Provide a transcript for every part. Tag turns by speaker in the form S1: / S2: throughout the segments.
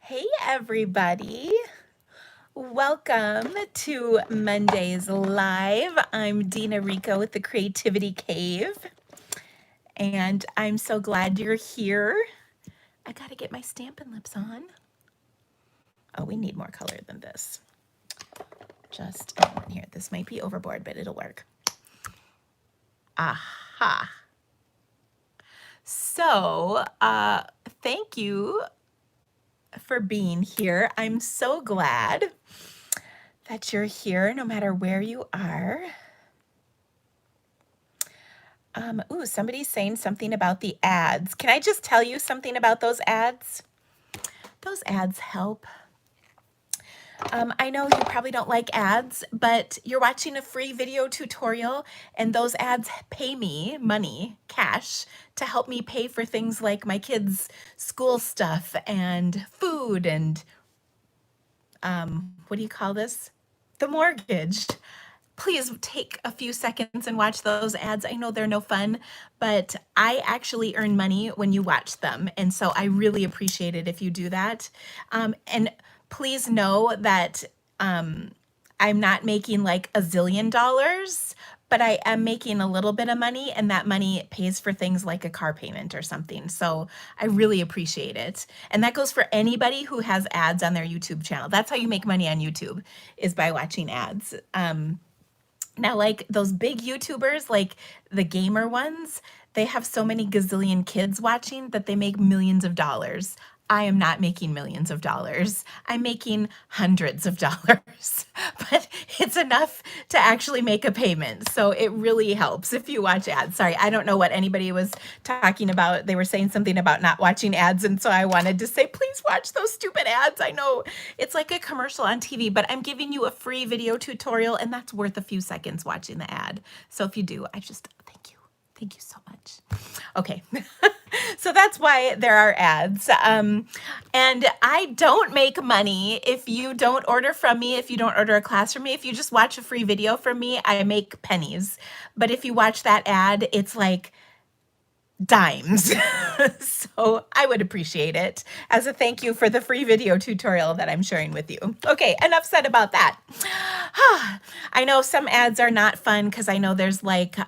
S1: Hey everybody, welcome to Monday's Live. I'm Dina Rico with the Creativity Cave, and I'm so glad you're here. I gotta get my Stampin' Lips on. Oh, we need more color than this. Just here, this might be overboard, but it'll work. Aha. So, thank you for being here. I'm so glad that you're here no matter where you are. Ooh, somebody's saying something about the ads. Can I just tell you something about those ads? Those ads help. I know you probably don't like ads, but you're watching a free video tutorial and those ads pay me money, cash, to help me pay for things like my kids' school stuff and food and what do you call this? The mortgage. Please take a few seconds and watch those ads. I know they're no fun, but I actually earn money when you watch them. And so I really appreciate it if you do that. And please know that I'm not making like a zillion dollars, but I am making a little bit of money, and that money pays for things like a car payment or something. So I really appreciate it. And that goes for anybody who has ads on their YouTube channel. That's how you make money on YouTube, is by watching ads. Now, like those big YouTubers, like the gamer ones, they have so many gazillion kids watching that they make millions of dollars. I am not making millions of dollars. I'm making hundreds of dollars, but it's enough to actually make a payment. So it really helps if you watch ads. Sorry, I don't know what anybody was talking about. They were saying something about not watching ads. And so I wanted to say, please watch those stupid ads. I know it's like a commercial on TV, but I'm giving you a free video tutorial and that's worth a few seconds watching the ad. So if you do, I just thank you. Thank you so much. Okay. So that's why there are ads. And I don't make money if you don't order from me, if you don't order a class from me. If you just watch a free video from me, I make pennies. But if you watch that ad, it's like dimes. So I would appreciate it as a thank you for the free video tutorial that I'm sharing with you. Okay, enough said about that. I know some ads are not fun because I know there's like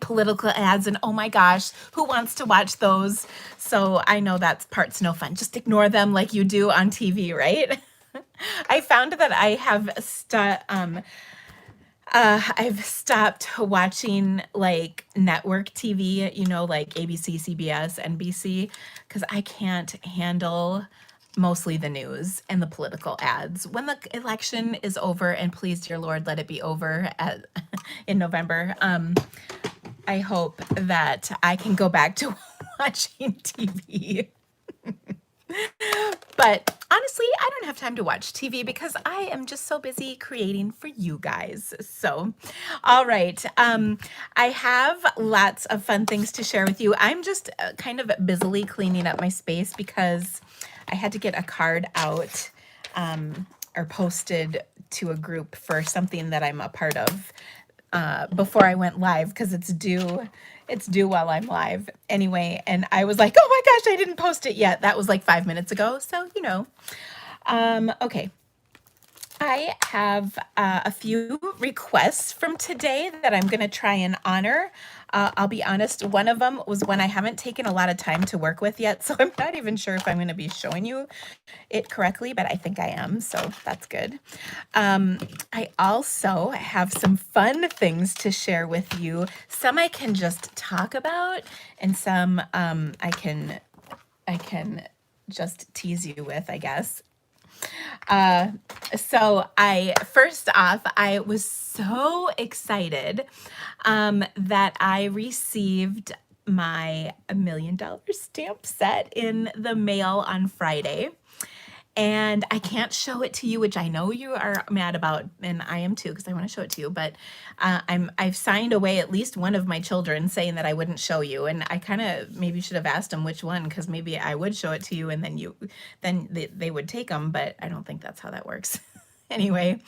S1: political ads and oh my gosh, who wants to watch those? So I know that part's no fun. Just ignore them like you do on TV, right? I found that I have I've stopped watching like network TV, you know, like ABC, CBS, NBC, because I can't handle mostly the news and the political ads. When the election is over, and please, dear Lord, let it be over in November, I hope that I can go back to watching TV. But honestly, I don't have time to watch TV because I am just so busy creating for you guys. So, all right. I have lots of fun things to share with you. I'm just kind of busily cleaning up my space because I had to get a card out or posted to a group for something that I'm a part of before I went live because it's due while I'm live anyway. And I was like, oh my gosh, I didn't post it yet. That was like 5 minutes ago. So, you know, okay. I have a few requests from today that I'm going to try and honor. I'll be honest, one of them was one I haven't taken a lot of time to work with yet, so I'm not even sure if I'm going to be showing you it correctly, but I think I am, so that's good. I also have some fun things to share with you. Some I can just talk about, and some I can just tease you with, I guess. So first off, I was so excited that I received my $1 million stamp set in the mail on Friday. And I can't show it to you, which I know you are mad about, and I am too, because I want to show it to you. But I've signed away at least one of my children saying that I wouldn't show you, and I kind of maybe should have asked them which one, because maybe I would show it to you, and then they would take them. But I don't think that's how that works. Anyway,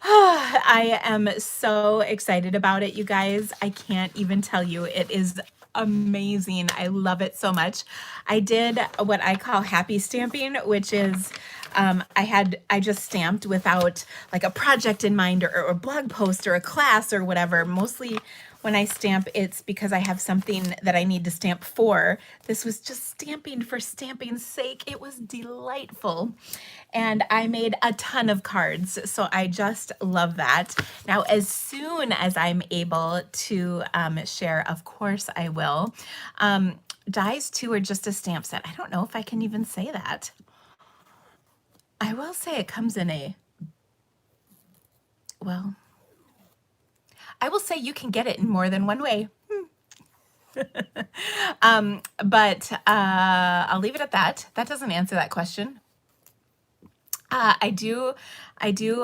S1: I am so excited about it, you guys. I can't even tell you. It is amazing. I love it so much. I did what I call happy stamping, which is I just stamped without like a project in mind or a blog post or a class or whatever. Mostly when I stamp, it's because I have something that I need to stamp for. This was just stamping for stamping's sake. It was delightful. And I made a ton of cards. So I just love that. Now, as soon as I'm able to share, of course I will. Dies too are just a stamp set. I don't know if I can even say that. I will say it comes in a, well, I will say you can get it in more than one way. But I'll leave it at that. That doesn't answer that question. I do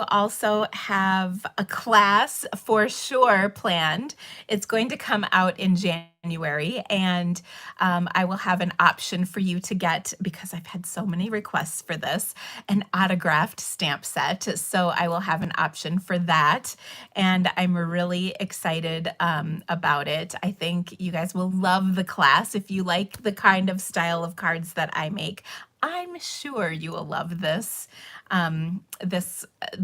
S1: also have a class for sure planned. It's going to come out in January, and I will have an option for you to get, because I've had so many requests for this, an autographed stamp set. So I will have an option for that, and I'm really excited about it. I think you guys will love the class if you like the kind of style of cards that I make. I'm sure you will love this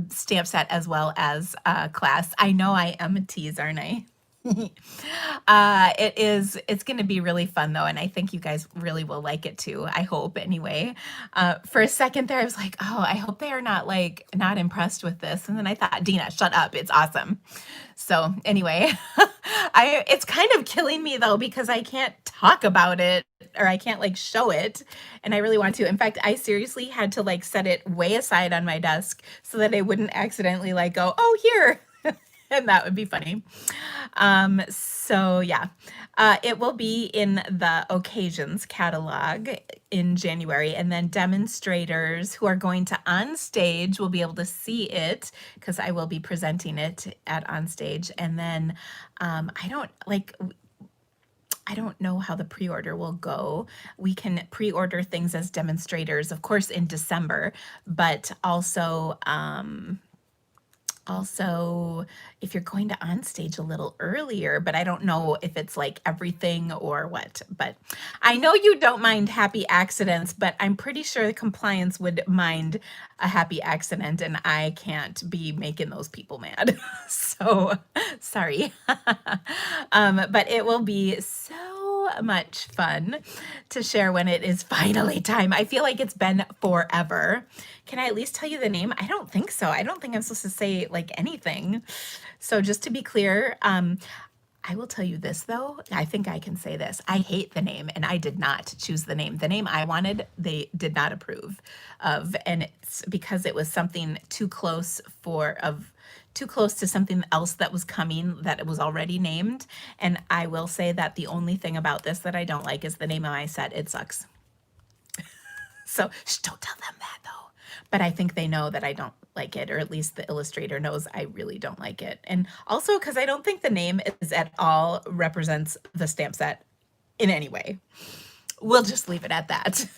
S1: stamp set as well as class. I know I am a tease, aren't I? It's going to be really fun though, and I think you guys really will like it too. I hope anyway. For a second there, I was like, oh, I hope they are not impressed with this. And then I thought, Dina, shut up. It's awesome. So anyway, it's kind of killing me though, because I can't talk about it or I can't like show it. And I really want to. In fact, I seriously had to like set it way aside on my desk so that I wouldn't accidentally like go, oh, here. And that would be funny. So yeah, it will be in the occasions catalog in January, and then demonstrators who are going to on stage will be able to see it because I will be presenting it at on stage. And then I don't know how the pre-order will go. We can pre-order things as demonstrators, of course, in December, but also if you're going to on stage a little earlier, but I don't know if it's like everything or what. But I know you don't mind happy accidents, but I'm pretty sure the compliance would mind a happy accident, and I can't be making those people mad. So sorry. But it will be so much fun to share when it is finally time. I feel like it's been forever. Can I at least tell you the name? I don't think so. I don't think I'm supposed to say like anything. So just to be clear, I will tell you this though. I think I can say this. I hate the name, and I did not choose the name. The name I wanted, they did not approve of, and it's because it was something too close to something else that was coming that it was already named. And I will say that the only thing about this that I don't like is the name of my set. It sucks. So don't tell them that though. But I think they know that I don't like it, or at least the illustrator knows I really don't like it. And also because I don't think the name is at all represents the stamp set in any way. We'll just leave it at that.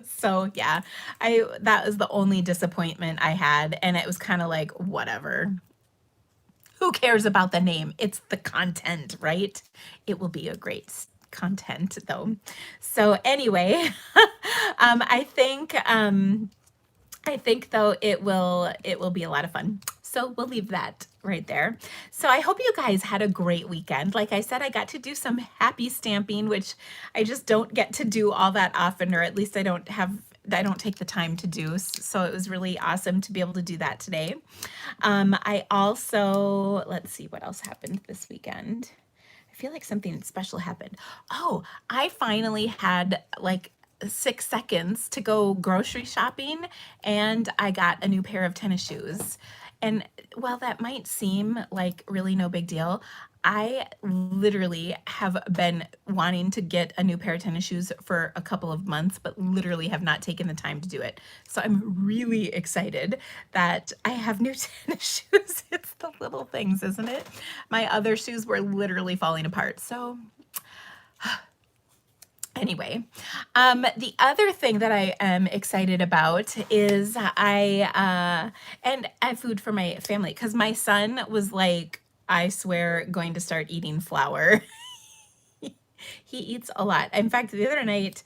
S1: So yeah, that was the only disappointment I had, and it was kind of like, whatever. Who cares about the name? It's the content, right? It will be a great content though. So anyway, I think though it will be a lot of fun. So we'll leave that right there. So I hope you guys had a great weekend. Like I said, I got to do some happy stamping, which I just don't get to do all that often, or at least I don't take the time to do. So it was really awesome to be able to do that today. I also, let's see what else happened this weekend. I feel like something special happened. Oh, I finally had like 6 seconds to go grocery shopping, and I got a new pair of tennis shoes. And while that might seem like really no big deal, I literally have been wanting to get a new pair of tennis shoes for a couple of months, but literally have not taken the time to do it. So I'm really excited that I have new tennis shoes. It's the little things, isn't it? My other shoes were literally falling apart. So anyway, the other thing that I am excited about is I food for my family, because my son was like, I swear, going to start eating flour. He eats a lot. In fact, the other night,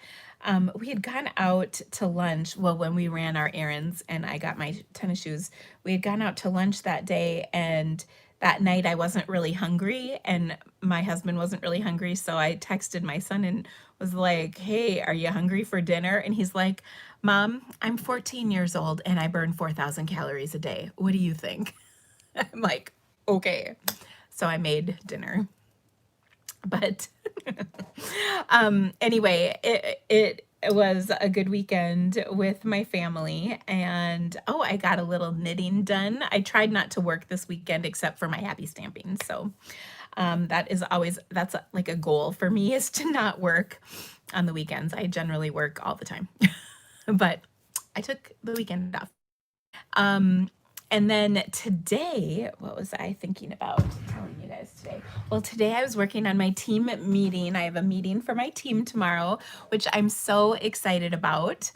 S1: we had gone out to lunch. Well, when we ran our errands and I got my tennis shoes, we had gone out to lunch that day. And that night I wasn't really hungry and my husband wasn't really hungry. So I texted my son and was like, "Hey, are you hungry for dinner?" And he's like, "Mom, I'm 14 years old and I burn 4,000 calories a day. What do you think?" I'm like, "Okay." So I made dinner. But anyway, it was a good weekend with my family. And oh, I got a little knitting done. I tried not to work this weekend except for my happy stamping. So that is always, that's like a goal for me, is to not work on the weekends. I generally work all the time, but I took the weekend off. Um, and then today, what was I thinking about telling you guys today? Well, today I was working on my team meeting. I have a meeting for my team tomorrow, which I'm so excited about,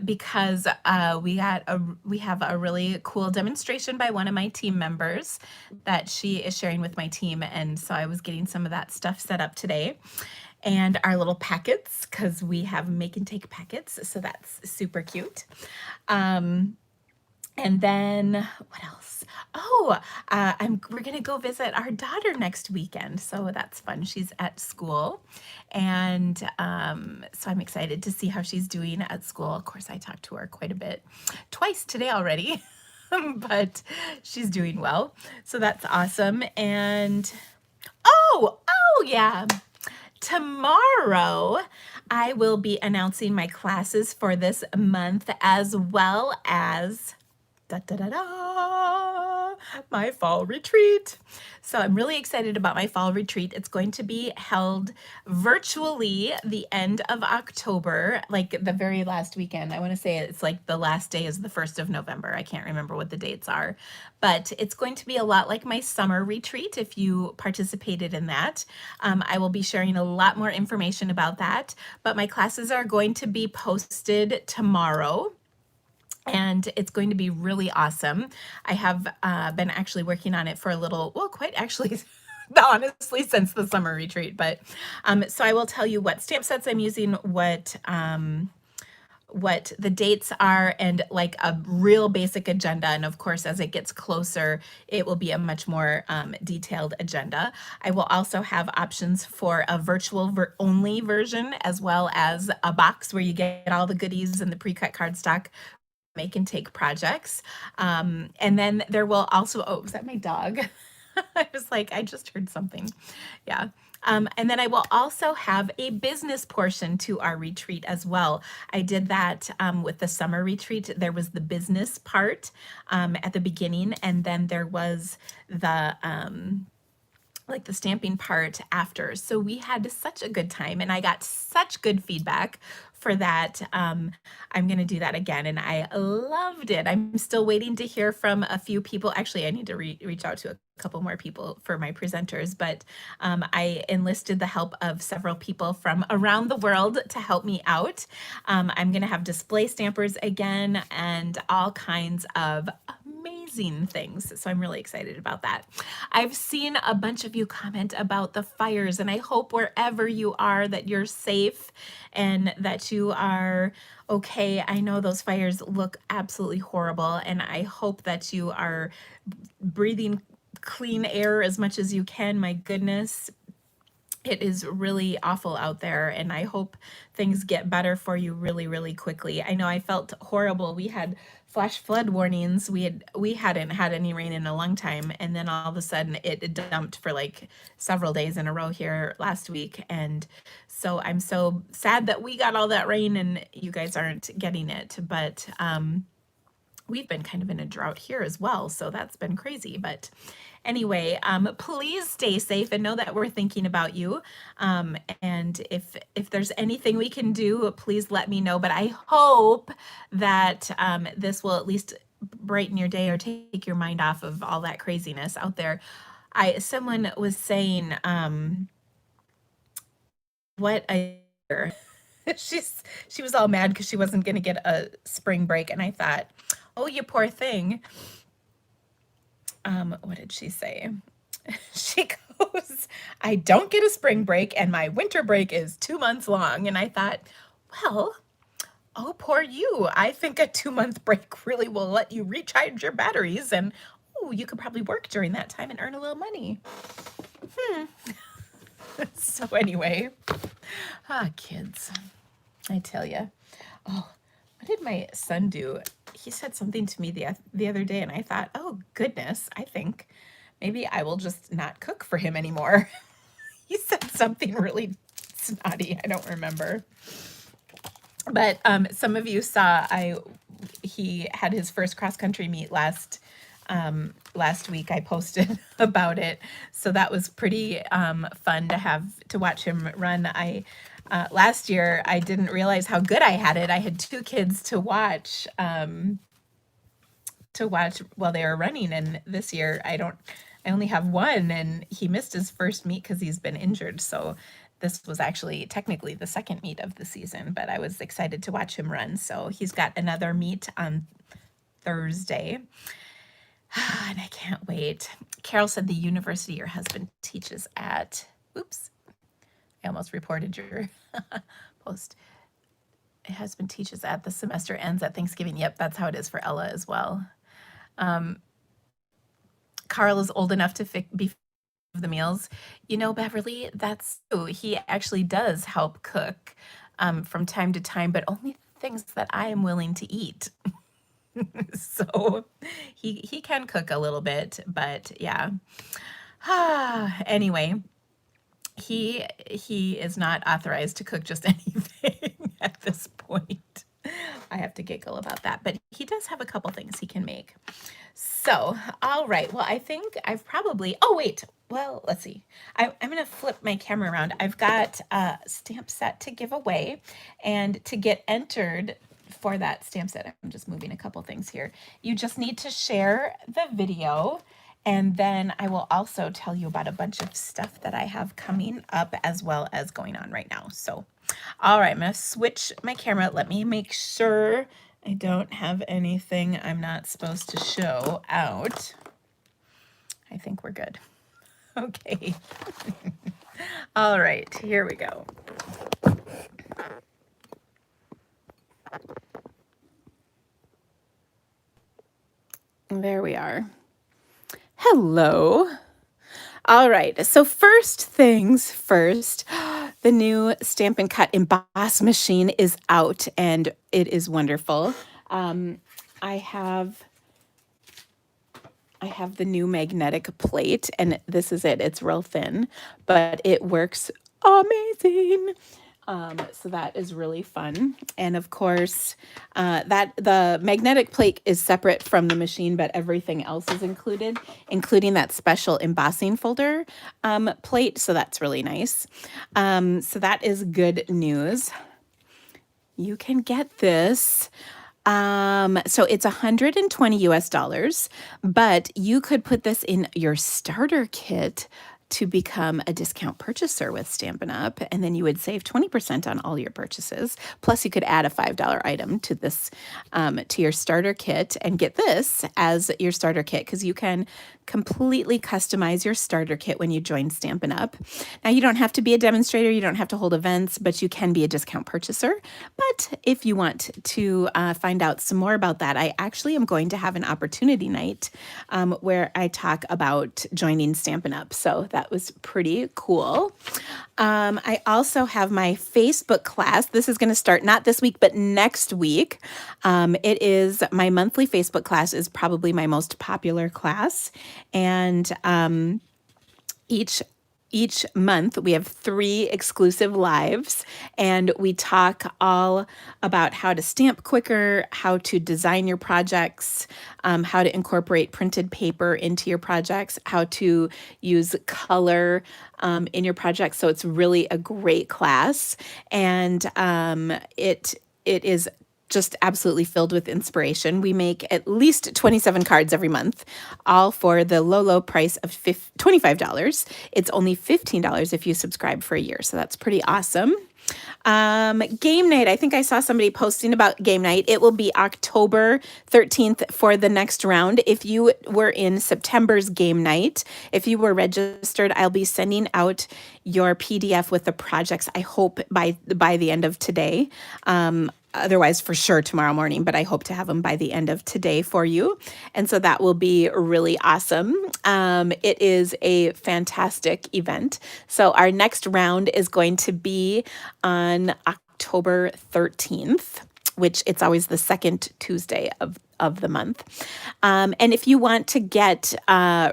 S1: because we have a really cool demonstration by one of my team members that she is sharing with my team, and so I was getting some of that stuff set up today. And our little packets, because we have make and take packets, so that's super cute. Um, and then what else? Oh, we're gonna go visit our daughter next weekend, so that's fun. She's at school, and so I'm excited to see how she's doing at school. Of course, I talked to her quite a bit, twice today already, but she's doing well, so that's awesome. And oh yeah, tomorrow I will be announcing my classes for this month, as well as da da da da, my fall retreat. So I'm really excited about my fall retreat. It's going to be held virtually the end of October, like the very last weekend. I want to say it's like the last day is the 1st of November. I can't remember what the dates are, but it's going to be a lot like my summer retreat if you participated in that. I will be sharing a lot more information about that, but my classes are going to be posted tomorrow and it's going to be really awesome. I have been actually working on it for a little, well, quite actually, honestly, since the summer retreat. But so I will tell you what stamp sets I'm using, what the dates are, and like a real basic agenda. And of course, as it gets closer, it will be a much more detailed agenda. I will also have options for a virtual only version, as well as a box where you get all the goodies and the pre-cut cardstock make and take projects. And then there will also, oh, was that my dog? I was like, I just heard something. Yeah. And then I will also have a business portion to our retreat as well. I did that with the summer retreat. There was the business part at the beginning, and then there was the like the stamping part after. So we had such a good time and I got such good feedback for that. I'm going to do that again and I loved it. I'm still waiting to hear from a few people. Actually, I need to reach out to a couple more people for my presenters, but I enlisted the help of several people from around the world to help me out. I'm going to have display stampers again and all kinds of amazing things. So I'm really excited about that. I've seen a bunch of you comment about the fires, and I hope wherever you are that you're safe and that you are okay. I know those fires look absolutely horrible, and I hope that you are breathing clean air as much as you can. My goodness, it is really awful out there, and I hope things get better for you really, really quickly. I know I felt horrible. We had flash flood warnings. We hadn't had any rain in a long time, and then all of a sudden it dumped for like several days in a row here last week. And so I'm so sad that we got all that rain and you guys aren't getting it. But we've been kind of in a drought here as well, so that's been crazy. But anyway, please stay safe and know that we're thinking about you. And if there's anything we can do, please let me know. But I hope that this will at least brighten your day or take your mind off of all that craziness out there. Someone was saying, what a she was all mad because she wasn't going to get a spring break, and I thought, oh, you poor thing. What did she say? She goes, I don't get a spring break and my winter break is 2 months long. And I thought, well, oh, poor you. I think a 2 month break really will let you recharge your batteries and oh, you could probably work during that time and earn a little money. So anyway, kids, I tell you. Oh, what did my son do? He said something to me the other day, and I thought, oh goodness, I think maybe I will just not cook for him anymore. He said something really snotty. I don't remember. But some of you saw he had his first cross country meet last week. I posted about it, so that was pretty fun to watch him run. Last year I didn't realize how good I had it. I had 2 kids to watch while they were running, and this year I only have 1, and he missed his first meet because he's been injured. So this was actually technically the second meet of the season, but I was excited to watch him run. So he's got another meet on Thursday. And I can't wait. Carol said the university your husband teaches at, oops, I almost reported your post. My husband teaches at, the semester ends at Thanksgiving. Yep, that's how it is for Ella as well. Carl is old enough to be the meals. You know, Beverly, that's true. He actually does help cook from time to time, but only things that I am willing to eat. So he can cook a little bit, but yeah. Anyway, he is not authorized to cook just anything at this point. I have to giggle about that, but he does have a couple things he can make. So, all right. Well, I think I've probably, oh, wait. Well, let's see. I'm going to flip my camera around. I've got a stamp set to give away, and to get entered for that stamp set, I'm just moving a couple things here. You just need to share the video, and then I will also tell you about a bunch of stuff that I have coming up as well as going on right now. So, all right, I'm going to switch my camera. Let me make sure I don't have anything I'm not supposed to show out. I think we're good. Okay. All right, here we go. There we are. Hello. All right, so first things first, the new Stampin' Cut Emboss machine is out, and it is wonderful. I have the new magnetic plate, and this is it. It's real thin, but it works amazing. So that is really fun. And of course, that the magnetic plate is separate from the machine, but everything else is included, including that special embossing folder plate. So that's really nice. So that is good news. You can get this. So it's $120 US, but you could put this in your starter kit to become a discount purchaser with Stampin' Up, and then you would save 20% on all your purchases. Plus, you could add a $5 item to this, to your starter kit, and get this as your starter kit, because you can completely customize your starter kit when you join Stampin' Up. Now, you don't have to be a demonstrator, you don't have to hold events, but you can be a discount purchaser. But if you want to find out some more about that, I actually am going to have an opportunity night where I talk about joining Stampin' Up. So that was pretty cool. I also have my Facebook class. This is going to start not this week, but next week. It is my monthly Facebook class is probably my most popular class. And each month we have 3 exclusive lives, and we talk all about how to stamp quicker, how to design your projects, how to incorporate printed paper into your projects, how to use color in your projects. So it's really a great class, and it is just absolutely filled with inspiration. We make at least 27 cards every month, all for the low, low price of $25. It's only $15 if you subscribe for a year. So that's pretty awesome. Game night. I think I saw somebody posting about game night. It will be October 13th for the next round. If you were in September's game night, if you were registered, I'll be sending out your PDF with the projects, I hope by the end of today. Otherwise, for sure tomorrow morning, but I hope to have them by the end of today for you. And so that will be really awesome. It is a fantastic event. So our next round is going to be on October 13th, which it's always the second Tuesday of the month. And if you want to get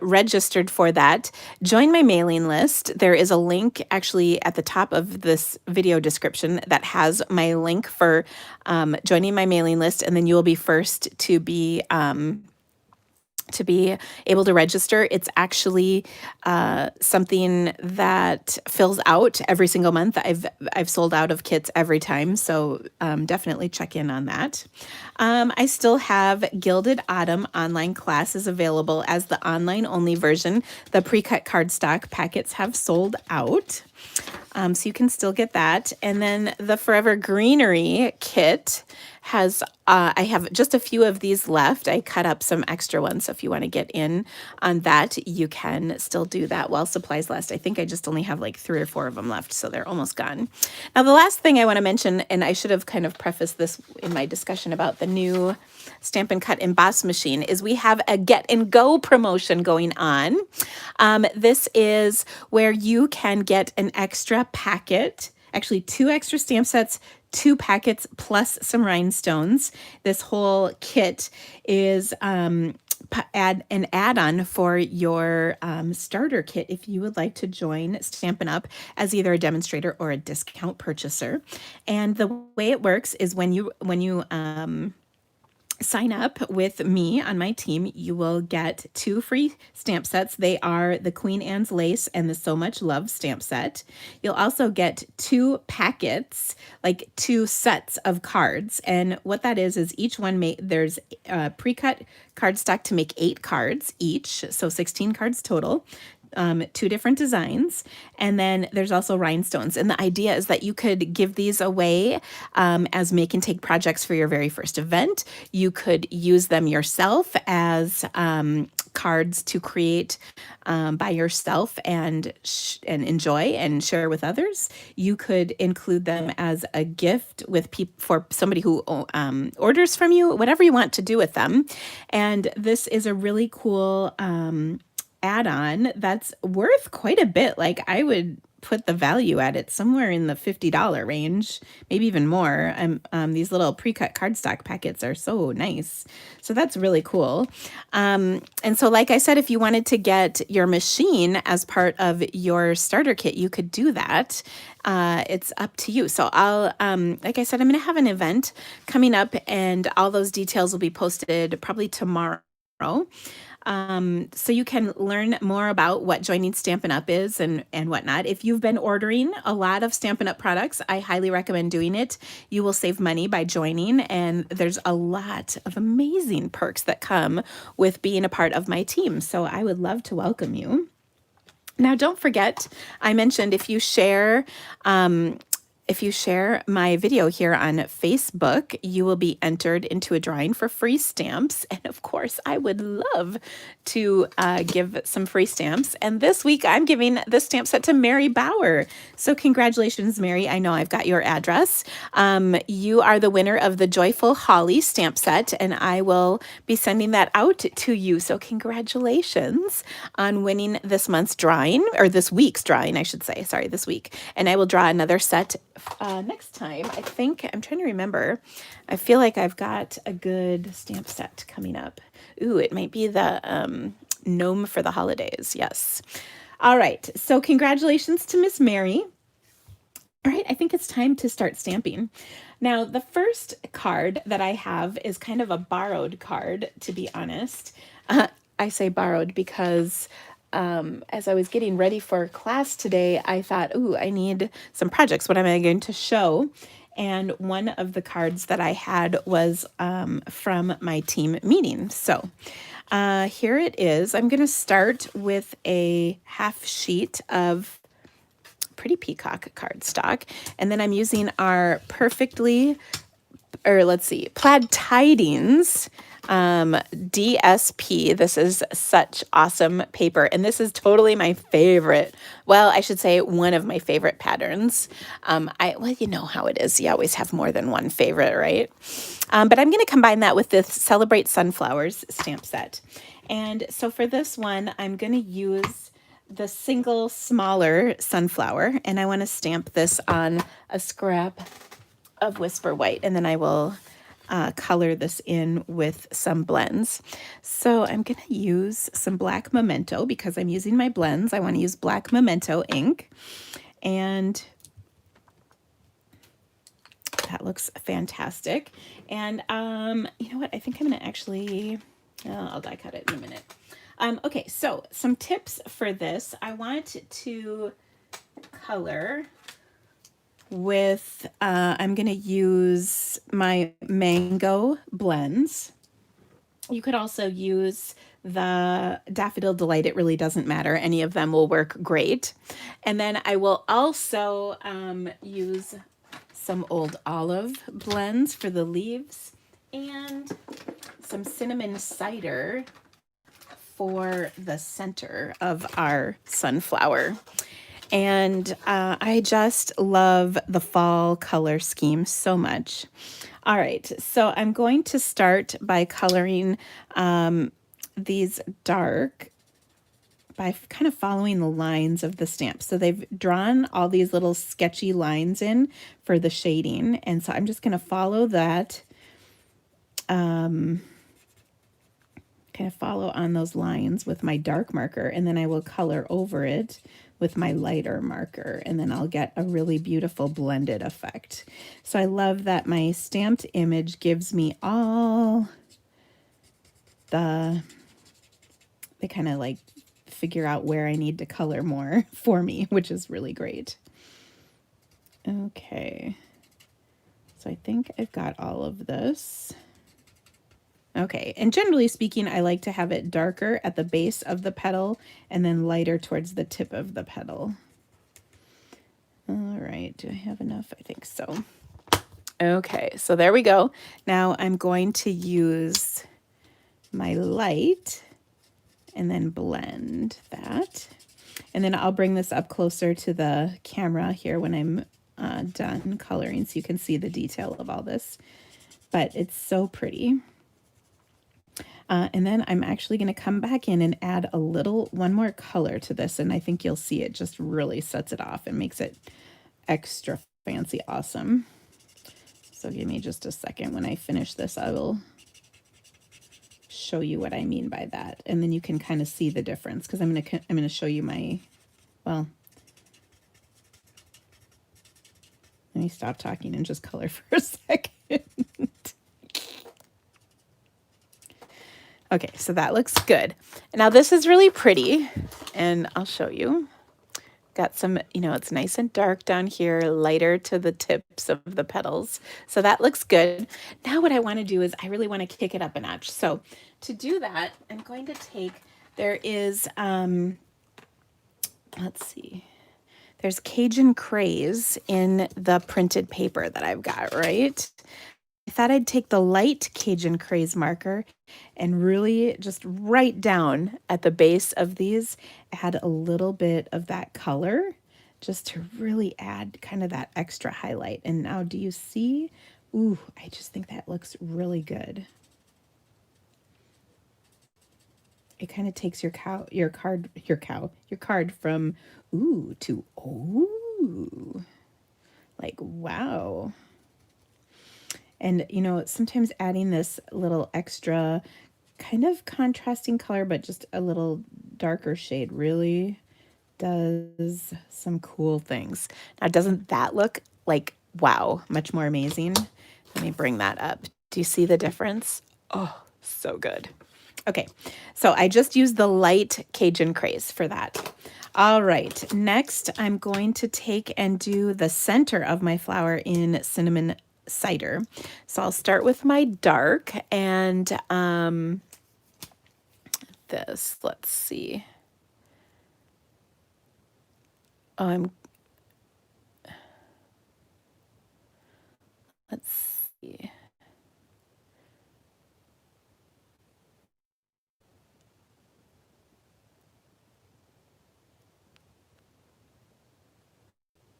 S1: registered for that, join my mailing list. There is a link actually at the top of this video description that has my link for joining my mailing list, and then you will be first to be able to register. It's actually something that fills out every single month. I've sold out of kits every time, so definitely check in on that. I still have Gilded Autumn online classes available as the online only version. The pre-cut cardstock packets have sold out. So you can still get that. And then the Forever Greenery kit has, I have just a few of these left. I cut up some extra ones. So if you want to get in on that, you can still do that while supplies last. I think I just only have like 3 or 4 of them left, so they're almost gone. Now, the last thing I want to mention, and I should have kind of prefaced this in my discussion about the new Stampin' Cut Emboss machine, is we have a Get and Go promotion going on. This is where you can get an extra packet, actually 2 extra stamp sets, 2 packets plus some rhinestones. This whole kit is an add-on for your starter kit if you would like to join Stampin' Up! As either a demonstrator or a discount purchaser. And the way it works is when you sign up with me on my team, you will get 2 free stamp sets. They are the Queen Anne's Lace and the So Much Love stamp set. You'll also get 2 packets, like 2 sets of cards. And what that is each one, there's pre-cut cardstock to make 8 cards each, so 16 cards total. 2 different designs, and then there's also rhinestones. And the idea is that you could give these away as make and take projects for your very first event. You could use them yourself as cards to create by yourself and enjoy and share with others. You could include them as a gift with for somebody who orders from you, whatever you want to do with them. And this is a really cool add-on that's worth quite a bit. Like, I would put the value at it somewhere in the $50 range, maybe even more. These little pre-cut cardstock packets are so nice. So that's really cool. And so, like I said, if you wanted to get your machine as part of your starter kit, you could do that. It's up to you. So I'll, like I said, I'm going to have an event coming up, and all those details will be posted probably tomorrow. So you can learn more about what joining Stampin' Up! Is and whatnot. If you've been ordering a lot of Stampin' Up! Products, I highly recommend doing it. You will save money by joining, and there's a lot of amazing perks that come with being a part of my team. So I would love to welcome you. Now, don't forget, I mentioned if you share my video here on Facebook, you will be entered into a drawing for free stamps. And of course, I would love to give some free stamps. And this week, I'm giving this stamp set to Mary Bauer. So congratulations, Mary. I know I've got your address. You are the winner of the Joyful Holly stamp set, and I will be sending that out to you. So congratulations on winning this month's drawing, or this week's drawing, I should say. Sorry, this week. And I will draw another set next time. I think, I'm trying to remember. I feel like I've got a good stamp set coming up. Ooh, it might be the Gnome for the Holidays. Yes. All right. So congratulations to Miss Mary. All right. I think it's time to start stamping. Now, the first card that I have is kind of a borrowed card, to be honest. I say borrowed because as I was getting ready for class today, I thought, ooh, I need some projects. What am I going to show? And one of the cards that I had was from my team meeting. So here it is. I'm going to start with a half sheet of pretty peacock cardstock. And then I'm using our Plaid Tidings DSP. This is such awesome paper, and this is totally my favorite. Well, I should say one of my favorite patterns. Well, you know how it is. You always have more than one favorite, right? But I'm going to combine that with this Celebrate Sunflowers stamp set. And so for this one, I'm going to use the single smaller sunflower, and I want to stamp this on a scrap of Whisper White, and then I will color this in with some blends. So I'm going to use some black memento because I'm using my blends. I want to use black memento ink, and that looks fantastic. And you know what? I think I'm going to actually, I'll die cut it in a minute. Okay, so some tips for this. I want to color with, I'm going to use my mango blends. You could also use the Daffodil Delight. It really doesn't matter. Any of them will work great. And then I will also use some Old Olive blends for the leaves and some cinnamon cider for the center of our sunflower. And I just love the fall color scheme so much. All right, so I'm going to start by coloring these dark by kind of following the lines of the stamp. So they've drawn all these little sketchy lines in for the shading. And so I'm just going to follow that, kind of follow on those lines with my dark marker, and then I will color over it with my lighter marker, and then I'll get a really beautiful blended effect. So I love that my stamped image gives me all they kind of like figure out where I need to color more for me, which is really great. Okay, so I think I've got all of this. Okay, and generally speaking, I like to have it darker at the base of the petal and then lighter towards the tip of the petal. All right, do I have enough? I think so. Okay, so there we go. Now I'm going to use my light and then blend that. And then I'll bring this up closer to the camera here when I'm done coloring so you can see the detail of all this. But it's so pretty. And then I'm actually going to come back in and add one more color to this, and I think you'll see it just really sets it off and makes it extra fancy awesome. So give me just a second. When I finish this, I will show you what I mean by that, and then you can kind of see the difference, because I'm going to show you my, well, let me stop talking and just color for a second. Okay, so that looks good. Now this is really pretty, and I'll show you. Got some, it's nice and dark down here, lighter to the tips of the petals. So that looks good. Now what I want to do is I really want to kick it up a notch. So to do that, I'm going to take, there is, let's see, there's Cajun Craze in the printed paper that I've got, right? I thought I'd take the light Cajun Craze marker and really just right down at the base of these, add a little bit of that color just to really add kind of that extra highlight. And now do you see? Ooh, I just think that looks really good. It kind of takes your card from ooh to ooh. Like, wow. And, sometimes adding this little extra kind of contrasting color, but just a little darker shade really does some cool things. Now, doesn't that look like, wow, much more amazing? Let me bring that up. Do you see the difference? Oh, so good. Okay, so I just used the light Cajun Craze for that. All right, next I'm going to take and do the center of my flower in cinnamon cider. So I'll start with my dark and this, let's see. Let's see.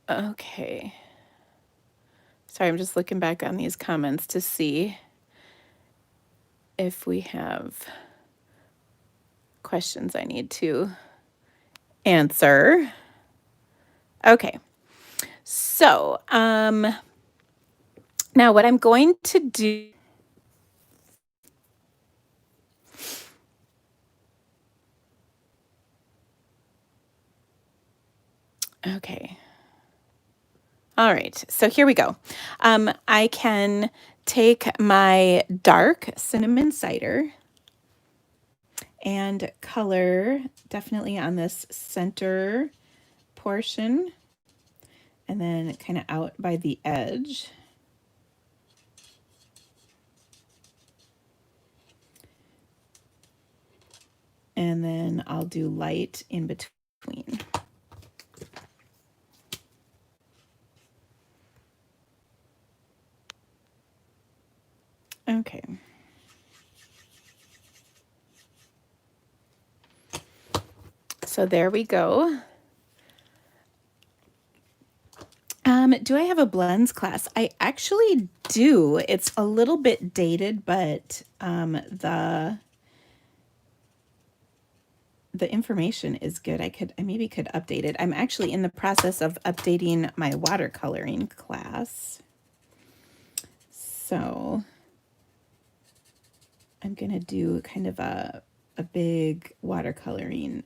S1: Okay. Sorry, I'm just looking back on these comments to see if we have questions I need to answer. Okay. So, now what I'm going to do. Okay. All right, so here we go. I can take my dark cinnamon cider and color definitely on this center portion and then kind of out by the edge. And then I'll do light in between. Okay. So there we go. Do I have a blends class? I actually do. It's a little bit dated, but the information is good. I maybe could update it. I'm actually in the process of updating my watercoloring class. So I'm going to do kind of a big watercoloring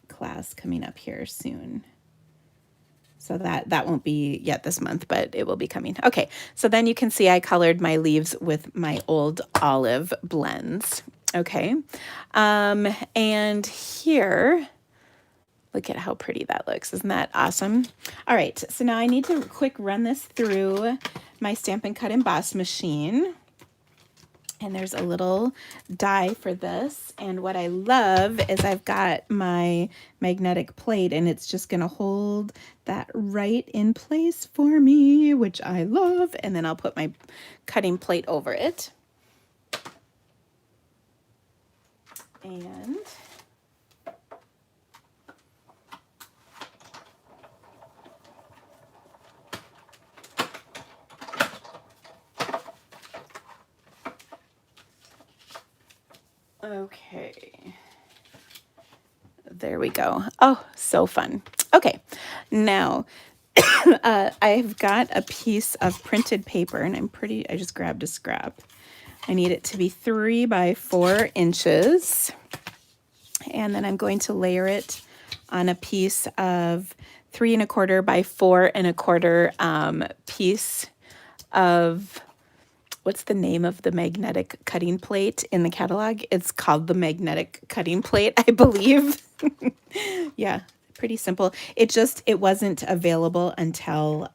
S1: class coming up here soon. So that won't be yet this month, but it will be coming. Okay, so then you can see I colored my leaves with my old olive blends. Okay, and here, look at how pretty that looks. Isn't that awesome? All right, so now I need to quick run this through my Stampin' Cut Emboss machine. And there's a little die for this. And what I love is I've got my magnetic plate and it's just going to hold that right in place for me, which I love. And then I'll put my cutting plate over it. And okay, there we go. Oh, so fun. Okay, now I've got a piece of printed paper and I just grabbed a scrap. I need it to be 3 by 4 inches. And then I'm going to layer it on a piece of 3 1/4 by 4 1/4 piece of, what's the name of the magnetic cutting plate in the catalog? It's called the magnetic cutting plate, I believe. Yeah, pretty simple. It wasn't available until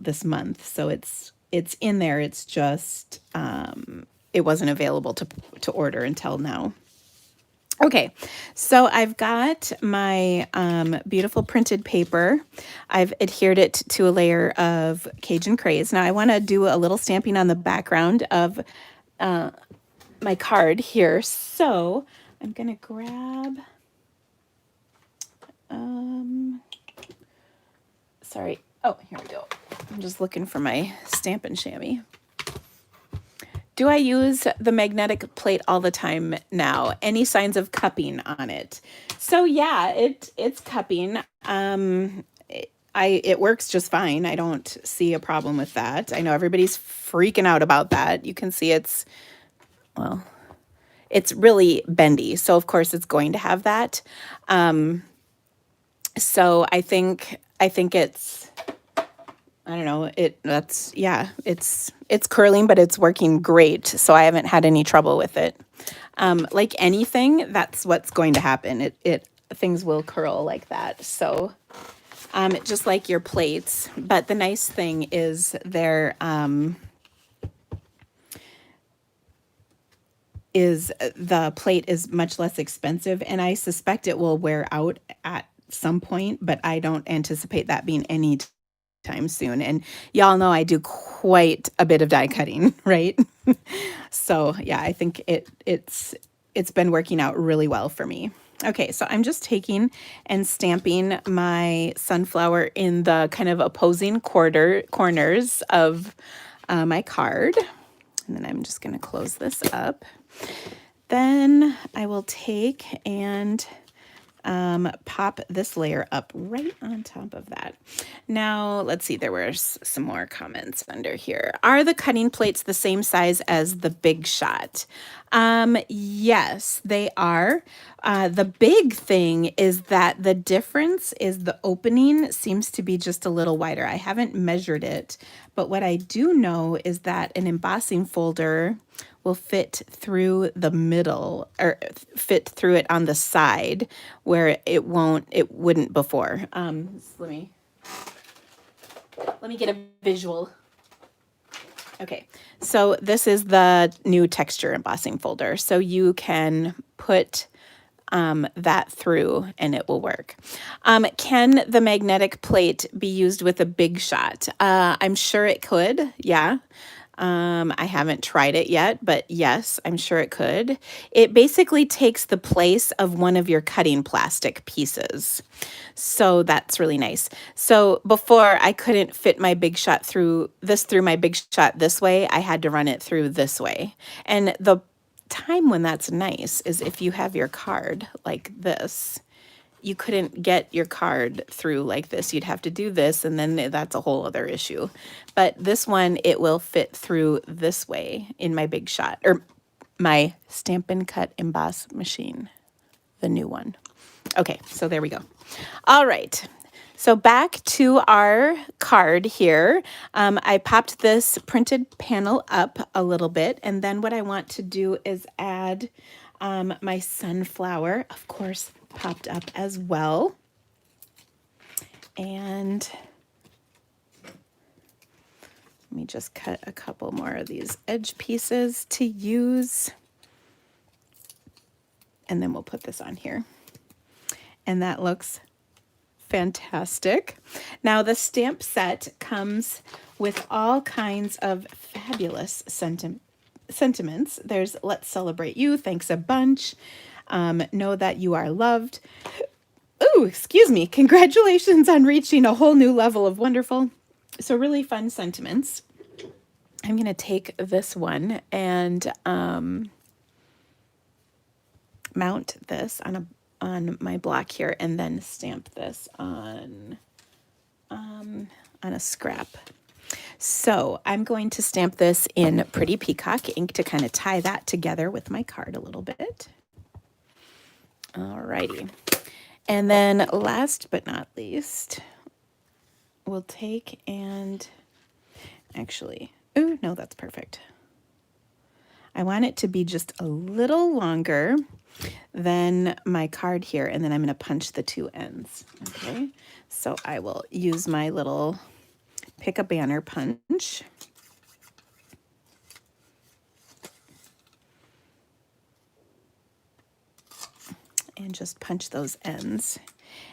S1: this month. So it's in there. It's just it wasn't available to order until now. Okay, so I've got my beautiful printed paper. I've adhered it to a layer of Cajun Craze. Now I want to do a little stamping on the background of my card here. So I'm going to grab, sorry. Oh, here we go. I'm just looking for my Stampin' Chamois. Do I use the magnetic plate all the time now? Any signs of cupping on it? So yeah, it's cupping. It works just fine. I don't see a problem with that. I know everybody's freaking out about that. You can see it's really bendy. So of course it's going to have that. So I think it's, I don't know, it's curling, but it's working great. So I haven't had any trouble with it. Like anything, that's what's going to happen. Things will curl like that. So just like your plates. But the nice thing is the plate is much less expensive, and I suspect it will wear out at some point, but I don't anticipate that being any time soon. And y'all know I do quite a bit of die cutting, right? So yeah, I think it's been working out really well for me. Okay, so I'm just taking and stamping my sunflower in the kind of opposing corners of my card. And then I'm just going to close this up. Then I will take and pop this layer up right on top of that. Now, let's see, there were some more comments under here. Are the cutting plates the same size as the Big Shot? Yes, they are. The big thing is that the difference is the opening seems to be just a little wider. I haven't measured it, but what I do know is that an embossing folder will fit through the middle, or fit through it on the side where it wouldn't before. Let me get a visual. Okay, so this is the new texture embossing folder. So you can put that through and it will work. Can the magnetic plate be used with a Big Shot? I'm sure it could, yeah. I haven't tried it yet, but yes, I'm sure it could. It basically takes the place of one of your cutting plastic pieces. So that's really nice. So before I couldn't fit my Big Shot through my Big Shot this way, I had to run it through this way. And the time when that's nice is if you have your card like this. You couldn't get your card through like this. You'd have to do this, and then that's a whole other issue. But this one, it will fit through this way in my Big Shot, or my Stampin' Cut Emboss machine, the new one. Okay, so there we go. All right, so back to our card here. I popped this printed panel up a little bit, and then what I want to do is add my sunflower, of course, popped up as well. And let me just cut a couple more of these edge pieces to use. And then we'll put this on here. And that looks fantastic. Now the stamp set comes with all kinds of fabulous sentiments. There's "Let's celebrate you," "Thanks a bunch," "Know that you are loved." Oh, excuse me. "Congratulations on reaching a whole new level of wonderful." So really fun sentiments. I'm going to take this one and mount this on my block here, and then stamp this on a scrap. So I'm going to stamp this in Pretty Peacock ink to kind of tie that together with my card a little bit. Alrighty. And then last but not least, we'll take and actually, oh no, that's perfect. I want it to be just a little longer than my card here, and then I'm going to punch the two ends. Okay, so I will use my little pick a banner punch. And just punch those ends.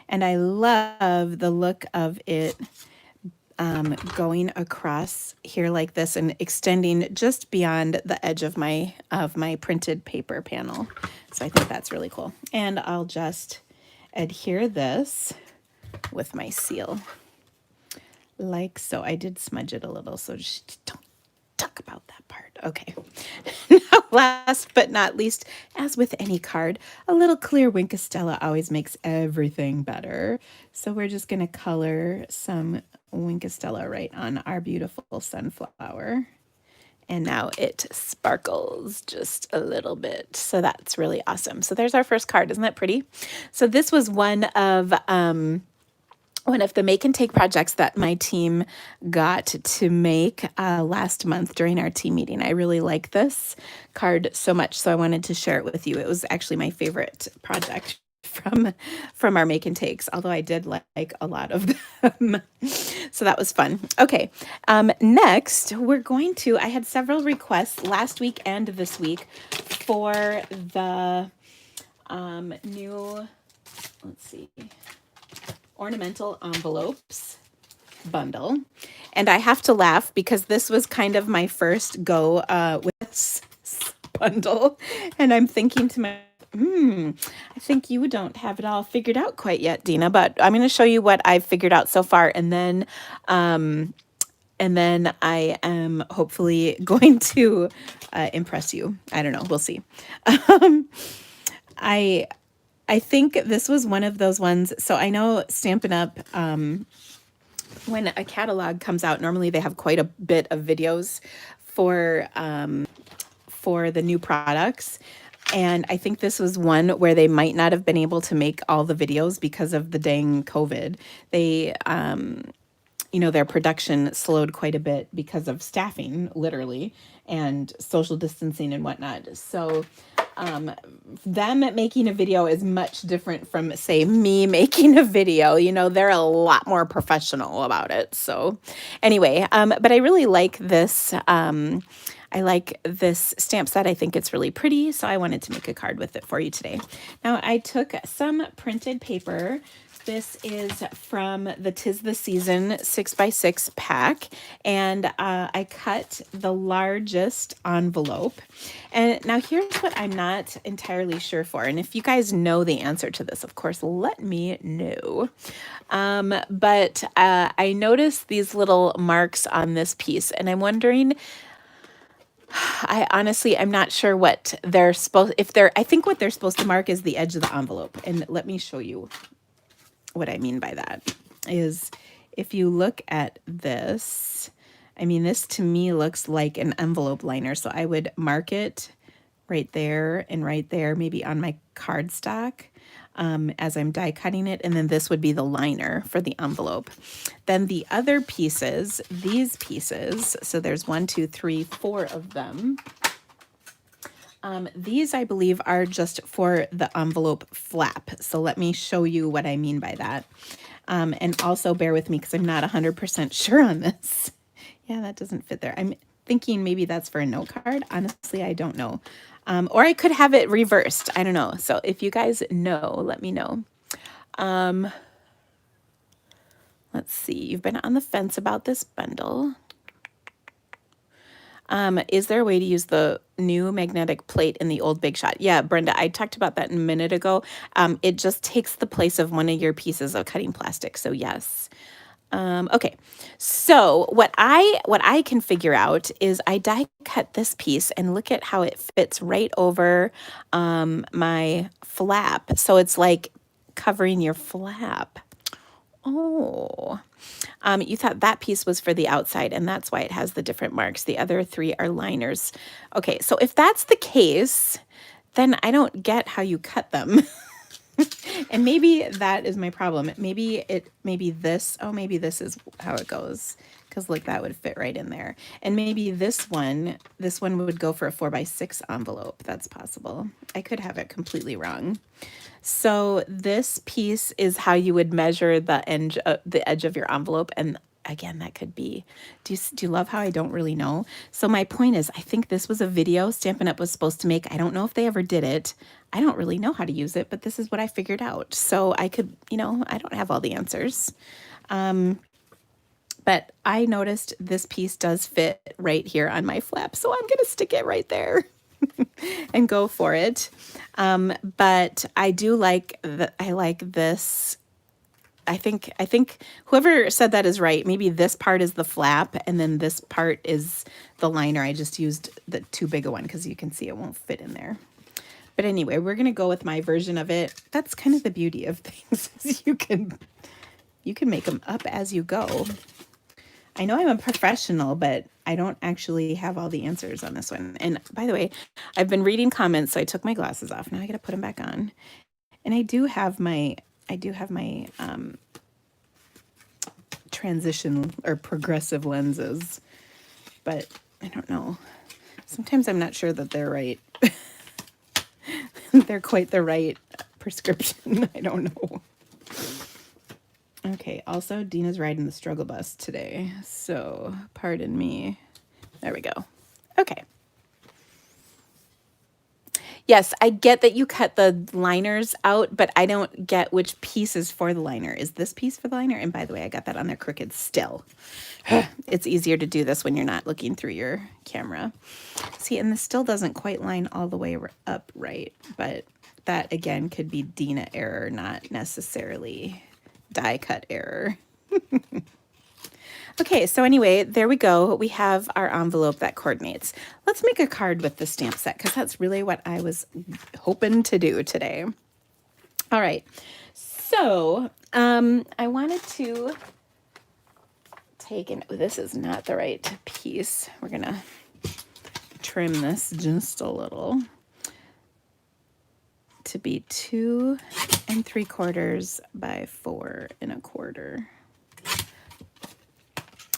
S1: And I love the look of it going across here like this and extending just beyond the edge of my printed paper panel. So I think that's really cool. And I'll just adhere this with my seal like so. I did smudge it a little, so just don't talk about that part. Okay. Now, last but not least, as with any card, a little clear Winkostella always makes everything better. So we're just going to color some Winkostella right on our beautiful sunflower. And now it sparkles just a little bit. So that's really awesome. So there's our first card. Isn't that pretty? So this was one of one of the make and take projects that my team got to make last month during our team meeting. I really like this card so much, so I wanted to share it with you. It was actually my favorite project from our make and takes, although I did like a lot of them. So that was fun. Okay, next we're going to, I had several requests last week and this week for the new, let's see, ornamental envelopes bundle. And I have to laugh because this was kind of my first go with this bundle. And I'm thinking to myself, I think you don't have it all figured out quite yet, Dina, but I'm going to show you what I've figured out so far. And then I am hopefully going to impress you. I don't know. We'll see. I think this was one of those ones. So I know Stampin' Up, when a catalog comes out, normally they have quite a bit of videos for the new products. And I think this was one where they might not have been able to make all the videos because of the dang COVID. They, their production slowed quite a bit because of staffing, literally, and social distancing and whatnot. So them making a video is much different from, say, me making a video. They're a lot more professional about it. So anyway, but I really like this. I like this stamp set. I think it's really pretty, so I wanted to make a card with it for you today. Now, I took some printed paper. This is from the 'Tis the Season 6x6 pack, and I cut the largest envelope. And now here's what I'm not entirely sure for, and if you guys know the answer to this, of course, let me know. But I noticed these little marks on this piece, and I'm wondering, I'm not sure what they're supposed, I think what they're supposed to mark is the edge of the envelope. And let me show you what I mean by that is if you look at this, this to me looks like an envelope liner. So I would mark it right there and right there, maybe on my cardstock as I'm die cutting it. And then this would be the liner for the envelope. Then the other pieces, these pieces, so there's 1, 2, 3, 4 of them. These, I believe, are just for the envelope flap. So let me show you what I mean by that. And also bear with me because I'm not 100% sure on this. Yeah, that doesn't fit there. I'm thinking maybe that's for a note card. Honestly, I don't know. Or I could have it reversed. I don't know. So if you guys know, let me know. Let's see. You've been on the fence about this bundle. Is there a way to use the new magnetic plate in the old Big Shot? Yeah, Brenda, I talked about that a minute ago. It just takes the place of one of your pieces of cutting plastic. So yes. Okay, so what I can figure out is I die cut this piece and look at how it fits right over my flap. So it's like covering your flap. Oh, you thought that piece was for the outside, and that's why it has the different marks. The other 3 are liners. Okay, so if that's the case, then I don't get how you cut them. And maybe that is my problem. Maybe this is how it goes. Because look, that would fit right in there. And maybe this one would go for a 4x6 envelope. That's possible. I could have it completely wrong. So this piece is how you would measure the edge of your envelope. And again, that could be, do you love how I don't really know? So my point is, I think this was a video Stampin' Up! Was supposed to make. I don't know if they ever did it. I don't really know how to use it, but this is what I figured out. So I could, I don't have all the answers. But I noticed this piece does fit right here on my flap. So I'm going to stick it right there and go for it. But I do like I like this. I think whoever said that is right. Maybe this part is the flap and then this part is the liner. I just used the too big a one because you can see it won't fit in there. But anyway, we're going to go with my version of it. That's kind of the beauty of things is you can make them up as you go. I know I'm a professional, but I don't actually have all the answers on this one. And by the way, I've been reading comments, so I took my glasses off. Now I got to put them back on. And I do have my
S2: transition or progressive lenses, but I don't know. Sometimes I'm not sure that they're right. They're quite the right prescription. I don't know. Okay, also Dina's riding the struggle bus today, so pardon me. There we go. Okay. Yes, I get that you cut the liners out, but I don't get which piece is for the liner. Is this piece for the liner? And by the way, I got that on there crooked still. It's easier to do this when you're not looking through your camera. See, and this still doesn't quite line all the way up right, but that again could be Dina error, not necessarily die cut error. Okay, so anyway, there we go. We have our envelope that coordinates. Let's make a card with the stamp set because that's really what I was hoping to do today. All right, so I wanted to take an, oh, this is not the right piece. We're gonna trim this just a little to be 2 3/4 by 4 1/4.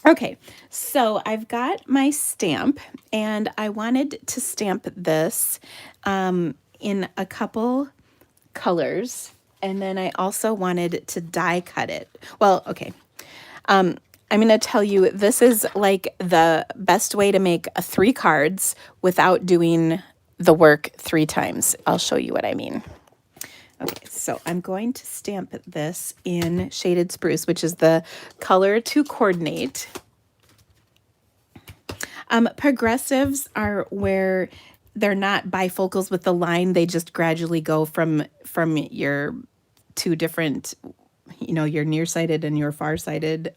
S2: Okay, so I've got my stamp and I wanted to stamp this in a couple colors, and then I also wanted to die cut it. Well, okay. I'm going to tell you this is like the best way to make 3 cards without doing the work 3 times. I'll show you what I mean. Okay, so I'm going to stamp this in Shaded Spruce, which is the color to coordinate. Progressives are where they're not bifocals with the line. They just gradually go from your 2 different, you know, your nearsighted and your farsighted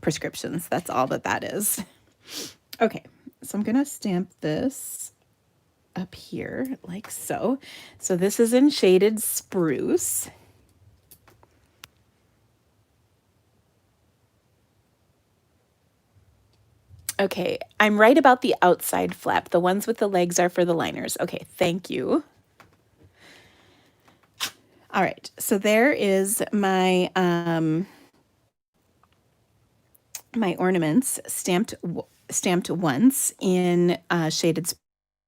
S2: prescriptions. That's all that is. Okay, so I'm going to stamp this up here like so. So this is in Shaded Spruce. Okay, I'm right about the outside flap. The ones with the legs are for the liners. Okay, thank you. All right, so there is my my ornaments stamped once in Shaded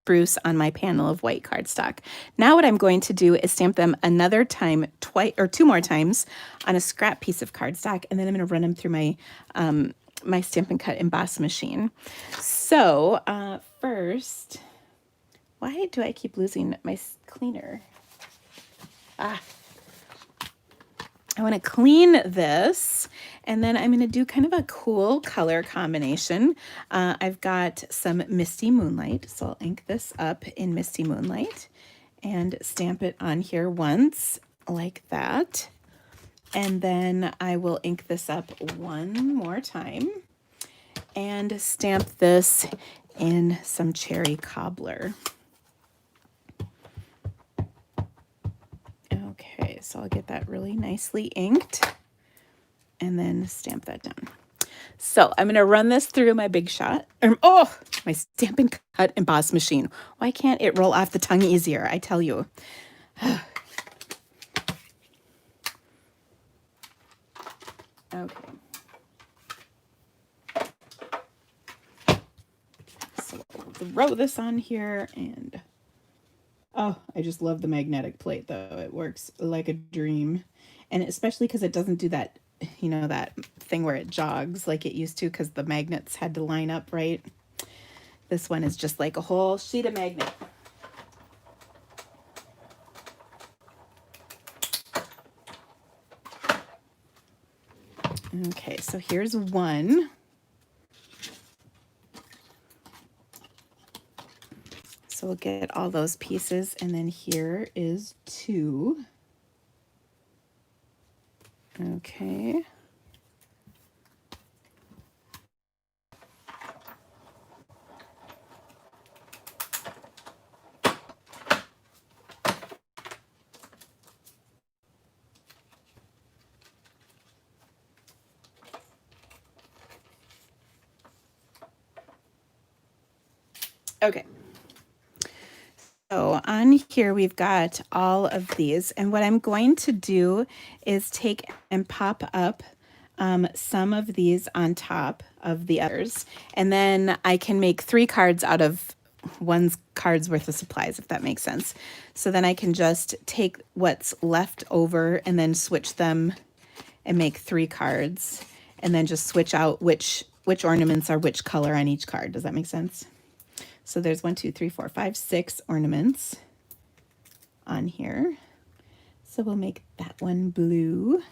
S2: Spruce on my panel of white cardstock. Now what I'm going to do is stamp them another time, 2 more times on a scrap piece of cardstock, and then I'm going to run them through my my Stampin' Cut emboss machine. So first, why do I keep losing my cleaner? I want to clean this, and then I'm going to do kind of a cool color combination. I've got some Misty Moonlight, so I'll ink this up in Misty Moonlight and stamp it on here once like that. And then I will ink this up one more time and stamp this in some Cherry Cobbler. Okay, so I'll get that really nicely inked and then stamp that down. So I'm going to run this through my Big Shot, my Stampin' Cut emboss machine. Why can't it roll off the tongue easier? I tell you. Okay. So I'll throw this on here, and oh, I just love the magnetic plate though. It works like a dream. And especially because it doesn't do that, you know, that thing where it jogs like it used to because the magnets had to line up right. This one is just like a whole sheet of magnet. Okay, so here's one. So we'll get all those pieces, and then here is 2. Okay. Okay. So on here we've got all of these, and what I'm going to do is take and pop up some of these on top of the others, and then I can make 3 cards out of one's card's worth of supplies, if that makes sense. So then I can just take what's left over and then switch them and make 3 cards, and then just switch out which ornaments are which color on each card. Does that make sense? So there's 1, 2, 3, 4, 5, 6 ornaments on here. So we'll make that one blue,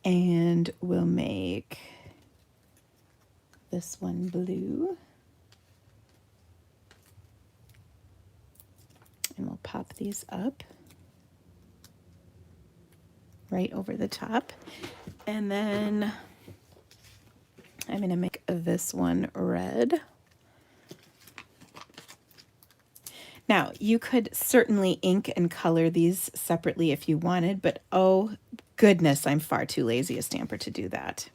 S2: and we'll make this one blue, and we'll pop these up right over the top. And then I'm going to make this one red. Now, you could certainly ink and color these separately if you wanted, but oh goodness, I'm far too lazy a stamper to do that.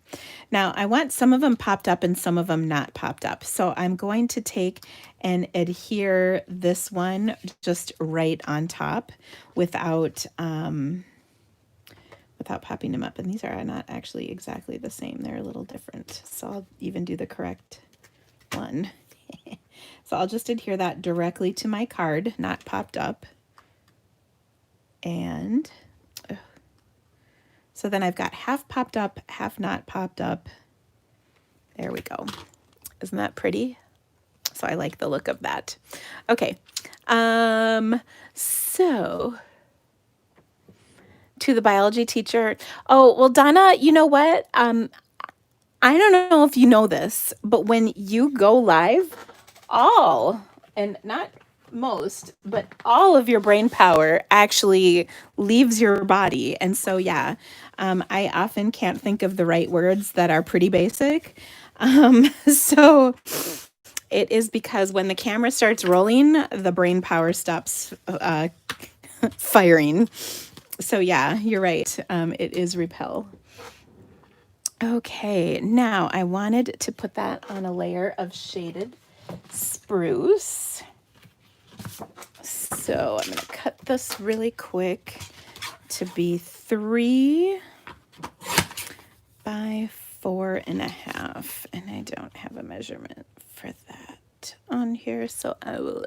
S2: Now, I want some of them popped up and some of them not popped up. So I'm going to take and adhere this one just right on top without popping them up. And these are not actually exactly the same. They're a little different. So I'll even do the correct one. So I'll just adhere that directly to my card, not popped up. And so then I've got half popped up, half not popped up. There we go. Isn't that pretty? So I like the look of that. Okay. So to the biology teacher. Oh, well, Donna, you know what? I don't know if you know this, but when you go live, and not most, but all of your brain power actually leaves your body. And so, yeah, I often can't think of the right words that are pretty basic. So it is because when the camera starts rolling, the brain power stops firing. So yeah, you're right. It is repel. Okay, now I wanted to put that on a layer of shaded spruce. So I'm going to cut this really quick to be 3 by 4.5. And I don't have a measurement for that on here, so I will.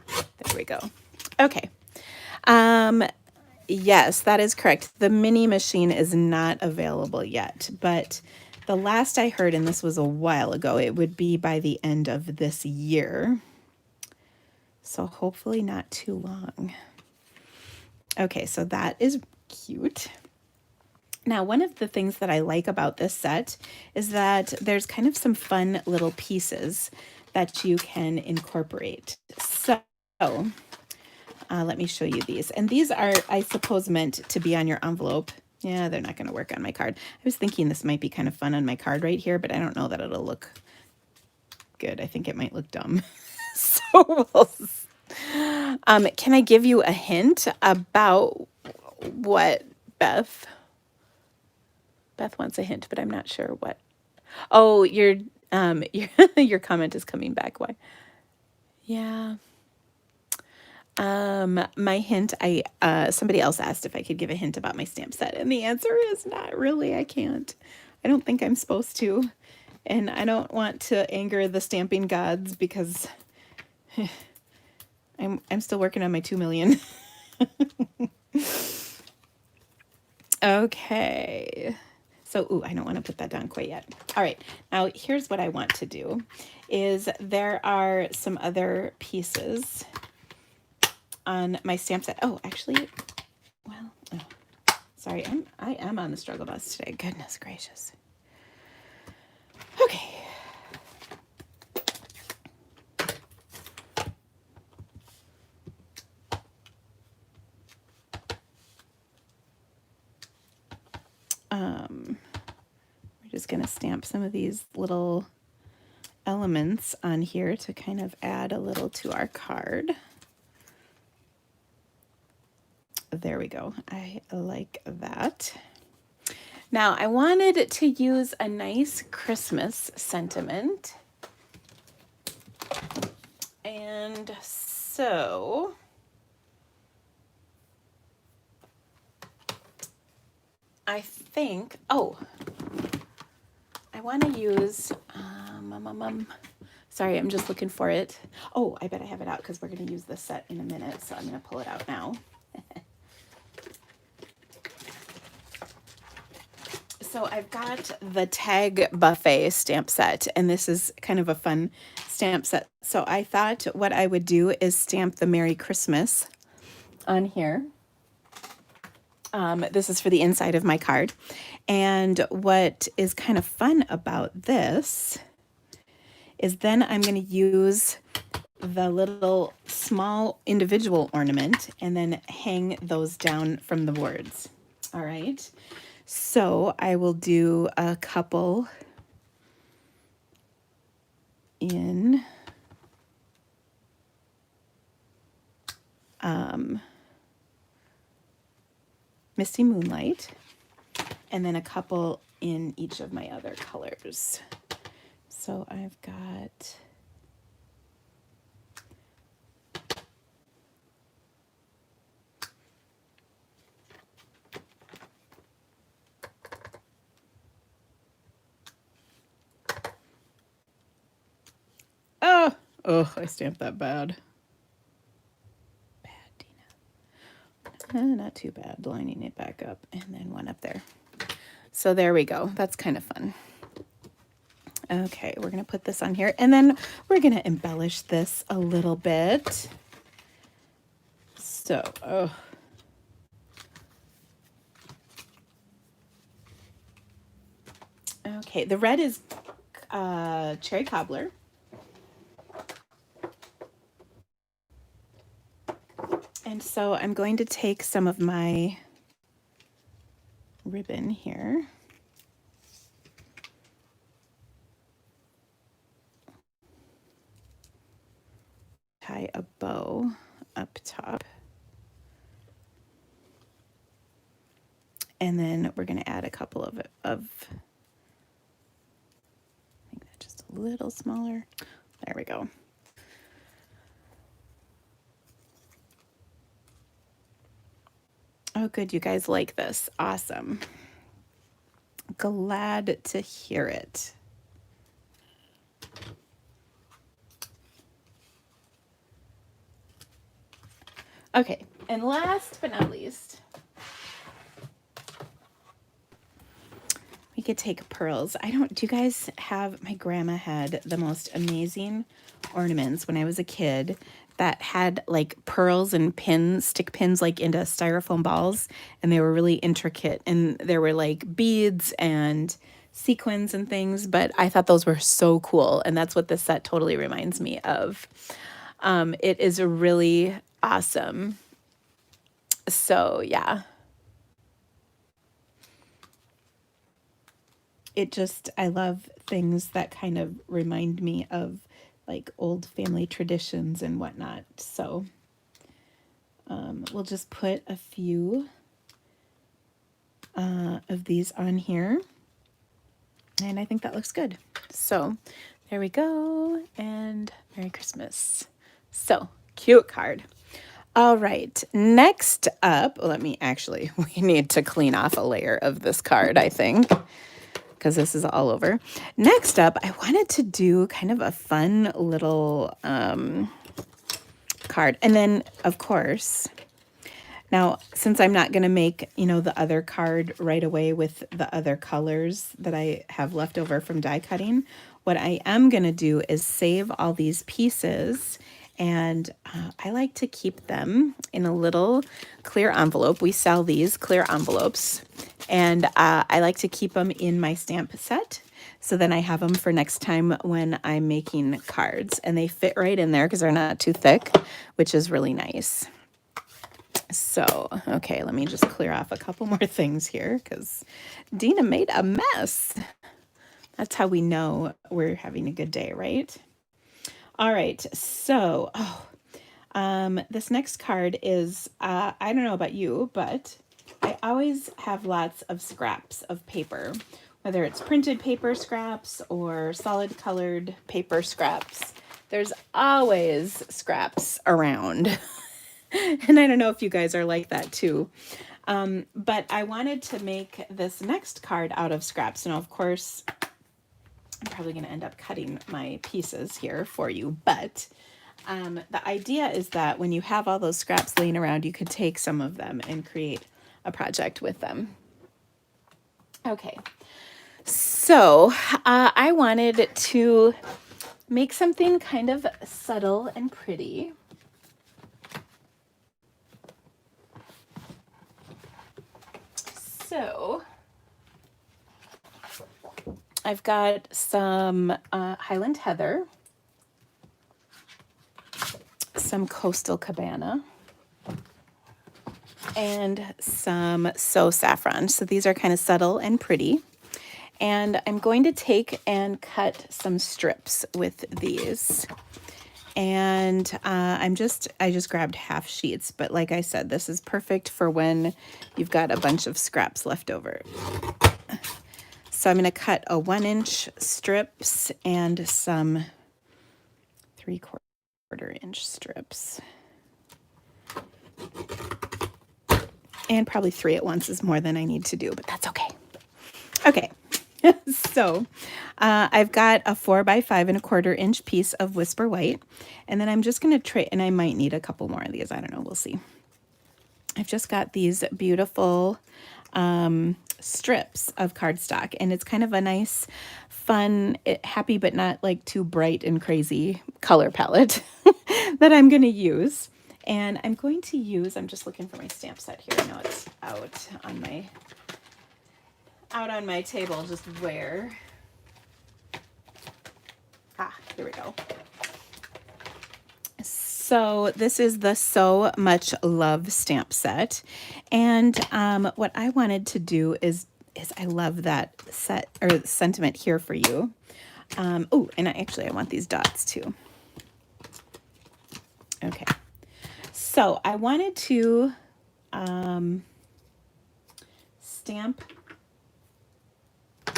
S2: There we go. Okay. Yes, that is correct. The mini machine is not available yet, but the last I heard, and this was a while ago, it would be by the end of this year. So hopefully not too long. Okay, so that is cute. Now, one of the things that I like about this set is that there's kind of some fun little pieces that you can incorporate. So let me show you these. And these are, I suppose, meant to be on your envelope. Yeah, they're not going to work on my card. I was thinking this might be kind of fun on my card right here, but I don't know that it'll look good. I think it might look dumb. So can I give you a hint about what Beth wants a hint, but I'm not sure what. Oh, your comment is coming back. Why? Yeah. My hint, somebody else asked if I could give a hint about my stamp set, and the answer is not really. I can't. I don't think I'm supposed to, and I don't want to anger the stamping gods because I'm still working on my 2 million. Okay. So, ooh, I don't want to put that down quite yet. All right. Now, here's what I want to do is there are some other pieces on my stamp set. Oh, actually, well, oh, sorry, I am on the struggle bus today. Goodness gracious. Okay. We're just going to stamp some of these little elements on here to kind of add a little to our card. There we go. I like that. Now, I wanted to use a nice Christmas sentiment. And so I think, oh, I want to use, sorry, I'm just looking for it. Oh, I bet I have it out because we're going to use this set in a minute. So I'm going to pull it out now. So I've got the Tag Buffet stamp set, and this is kind of a fun stamp set. So I thought what I would do is stamp the Merry Christmas on here. This is for the inside of my card. And what is kind of fun about this is then I'm going to use the little small individual ornament and then hang those down from the words. All right. So I will do a couple in Misty Moonlight, and then a couple in each of my other colors. So I've got oh, I stamped that bad. Bad, Dina. Not too bad. Lining it back up, and then one up there. So there we go. That's kind of fun. Okay, we're going to put this on here, and then we're going to embellish this a little bit. So, oh. Okay, the red is Cherry Cobbler. And so I'm going to take some of my ribbon here. Tie a bow up top. And then we're going to add a couple of make that just a little smaller. There we go. Oh, good. You guys like this. Awesome. Glad to hear it. Okay. And last but not least, we could take pearls. Do you guys have, my grandma had the most amazing ornaments when I was a kid that had like pearls and pins, stick pins like into styrofoam balls, and they were really intricate, and there were like beads and sequins and things, but I thought those were so cool, and that's what this set totally reminds me of. It is really awesome. So yeah. I love things that kind of remind me of like old family traditions and whatnot. So we'll just put a few of these on here. And I think that looks good. So there we go. And Merry Christmas. So cute card. All right. Next up, we need to clean off a layer of this card, I think, because this is all over. Next up, I wanted to do kind of a fun little card. And then, of course, now, since I'm not going to make, the other card right away with the other colors that I have left over from die cutting, what I am going to do is save all these pieces, and I like to keep them in a little clear envelope. We sell these clear envelopes, and I like to keep them in my stamp set. So then I have them for next time when I'm making cards, and they fit right in there because they're not too thick, which is really nice. So, okay, let me just clear off a couple more things here because Dina made a mess. That's how we know we're having a good day, right? All right, so this next card is, I don't know about you, but I always have lots of scraps of paper, whether it's printed paper scraps or solid colored paper scraps. There's always scraps around. And I don't know if you guys are like that too. But I wanted to make this next card out of scraps. Now, of course, I'm probably going to end up cutting my pieces here for you, but the idea is that when you have all those scraps laying around, you could take some of them and create a project with them. Okay, so I wanted to make something kind of subtle and pretty. So I've got some Highland Heather, some Coastal Cabana, and some So Saffron. So these are kind of subtle and pretty. And I'm going to take and cut some strips with these. And I just grabbed half sheets, but like I said, this is perfect for when you've got a bunch of scraps left over. So I'm going to cut a 1-inch strips and some 3/4-inch strips. And probably 3 at once is more than I need to do, but that's okay. Okay. So I've got a 4x5 1/4-inch piece of Whisper White, and then I'm just going to tray, and I might need a couple more of these. I don't know. We'll see. I've just got these beautiful strips of cardstock, and it's kind of a nice, fun, happy but not like too bright and crazy color palette that I'm going to use. And I'm going to use, I'm just looking for my stamp set here. I know it's out on my table, just where. Here we go. So this is the So Much Love stamp set. And what I wanted to do is I love that set or sentiment here for you. Oh, and I want these dots too. Okay. So I wanted to stamp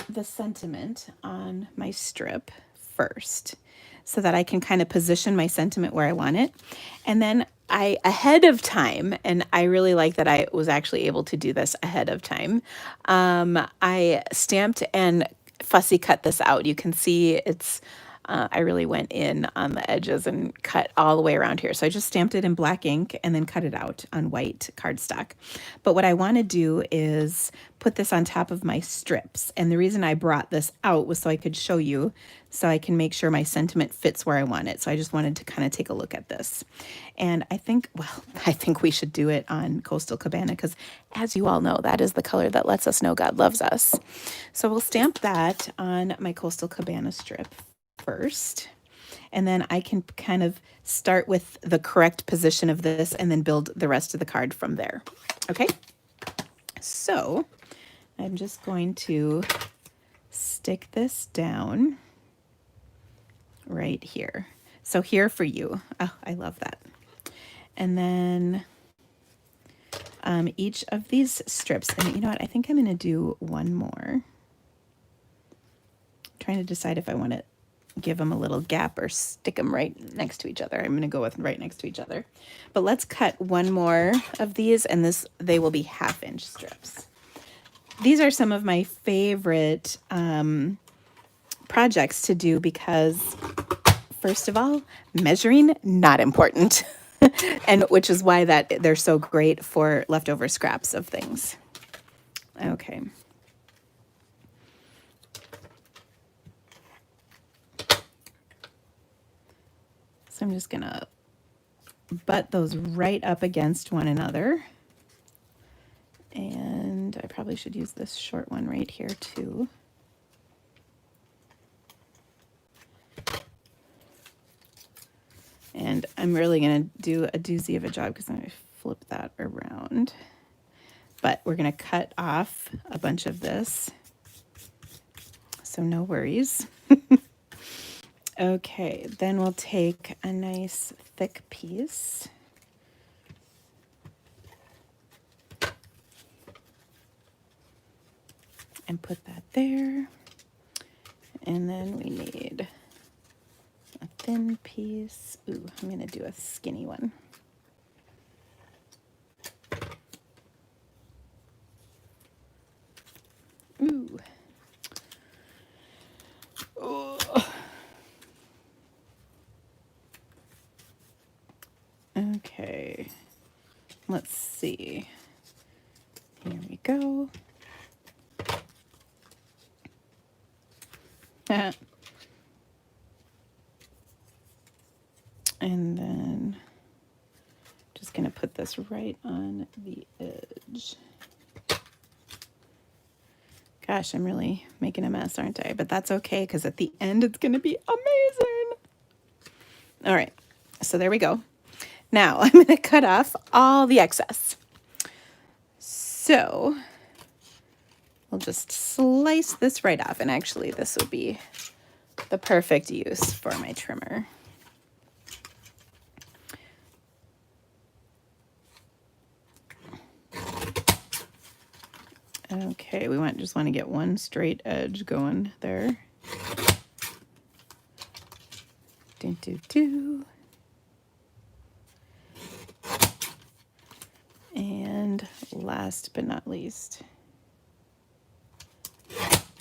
S2: the sentiment on my strip first so that I can kind of position my sentiment where I want it. And then ahead of time, and I really like that I was actually able to do this ahead of time, I stamped and fussy cut this out. You can see it's I really went in on the edges and cut all the way around here. So I just stamped it in black ink and then cut it out on white cardstock. But what I want to do is put this on top of my strips. And the reason I brought this out was so I could show you, so I can make sure my sentiment fits where I want it. So I just wanted to kind of take a look at this. And I think we should do it on Coastal Cabana because, as you all know, that is the color that lets us know God loves us. So we'll stamp that on my Coastal Cabana strip first, and then I can kind of start with the correct position of this and then build the rest of the card from there. Okay, so I'm just going to stick this down right here. So here for you. Oh, I love that. And then each of these strips, and you know what, I think I'm going to do one more. I'm trying to decide if I want to give them a little gap or stick them right next to each other. I'm going to go with right next to each other. But let's cut one more of these, and they will be 1/2-inch strips. These are some of my favorite projects to do because, first of all, measuring, not important. And which is why they're so great for leftover scraps of things. Okay. So I'm just going to butt those right up against one another. And I probably should use this short one right here too. And I'm really going to do a doozy of a job because I'm going to flip that around. But we're going to cut off a bunch of this. So no worries. Okay, then we'll take a nice thick piece. And put that there. And then we need a thin piece. Ooh, I'm going to do a skinny one. let's see. Here we go. And then just going to put this right on the edge. Gosh, I'm really making a mess, aren't I? But that's okay, because at the end it's going to be amazing. All right, so there we go. Now I'm going to cut off all the excess. So we'll just slice this right off. And actually, this would be the perfect use for my trimmer. Okay, we just want to get one straight edge going there. Do, do, do. And last but not least,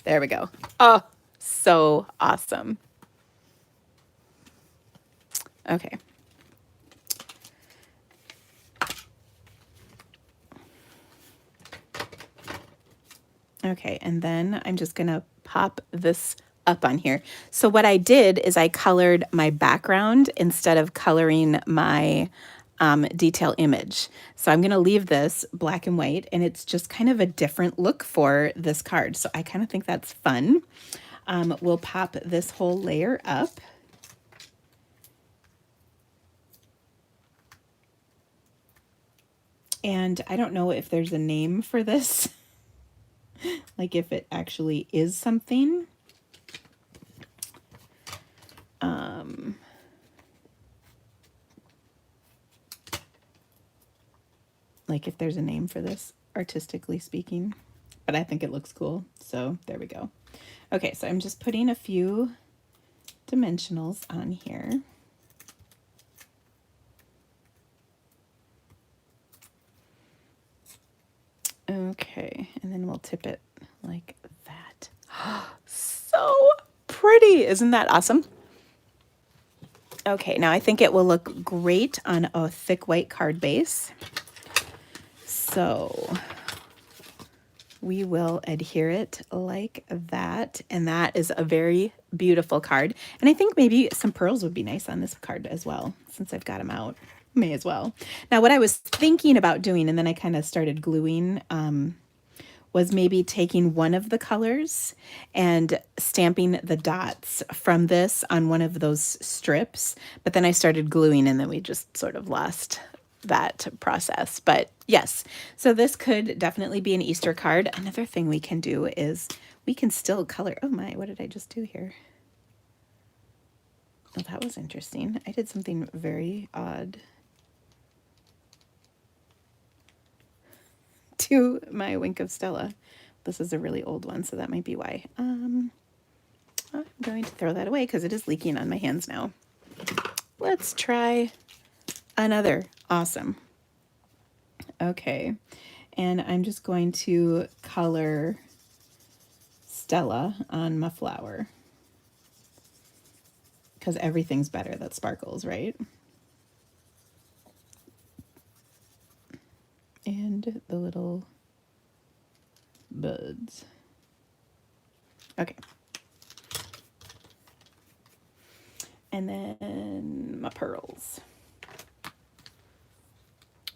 S2: there we go. Oh, so awesome. Okay. Okay, and then I'm just gonna pop this up on here. So what I did is I colored my background instead of coloring my detail image. So I'm gonna leave this black and white, and it's just kind of a different look for this card. So I kind of think that's fun. We'll pop this whole layer up. And I don't know if there's a name for this. Like if it actually is something. Like if there's a name for this, artistically speaking. But I think it looks cool. So there we go. Okay, so I'm just putting a few dimensionals on here. Okay, and then we'll tip it like that. So pretty. Isn't that awesome? Okay, now I think it will look great on a thick white card base. So we will adhere it like that. And that is a very beautiful card. And I think maybe some pearls would be nice on this card as well, since I've got them out. May as well. Now, what I was thinking about doing, and then I kind of started gluing, was maybe taking one of the colors and stamping the dots from this on one of those strips. But then I started gluing, and then we just sort of lost that process. But yes, so this could definitely be an Easter card. Another thing we can do is we can still color. Oh my, what did I just do here? Oh, that was interesting. I did something very odd to my Wink of Stella. This is a really old one, so that might be why. I'm going to throw that away because it is leaking on my hands now. Let's try another. Awesome. Okay, and I'm just going to color Stella on my flower because everything's better that sparkles, right? And the little buds. Okay. And then my pearls.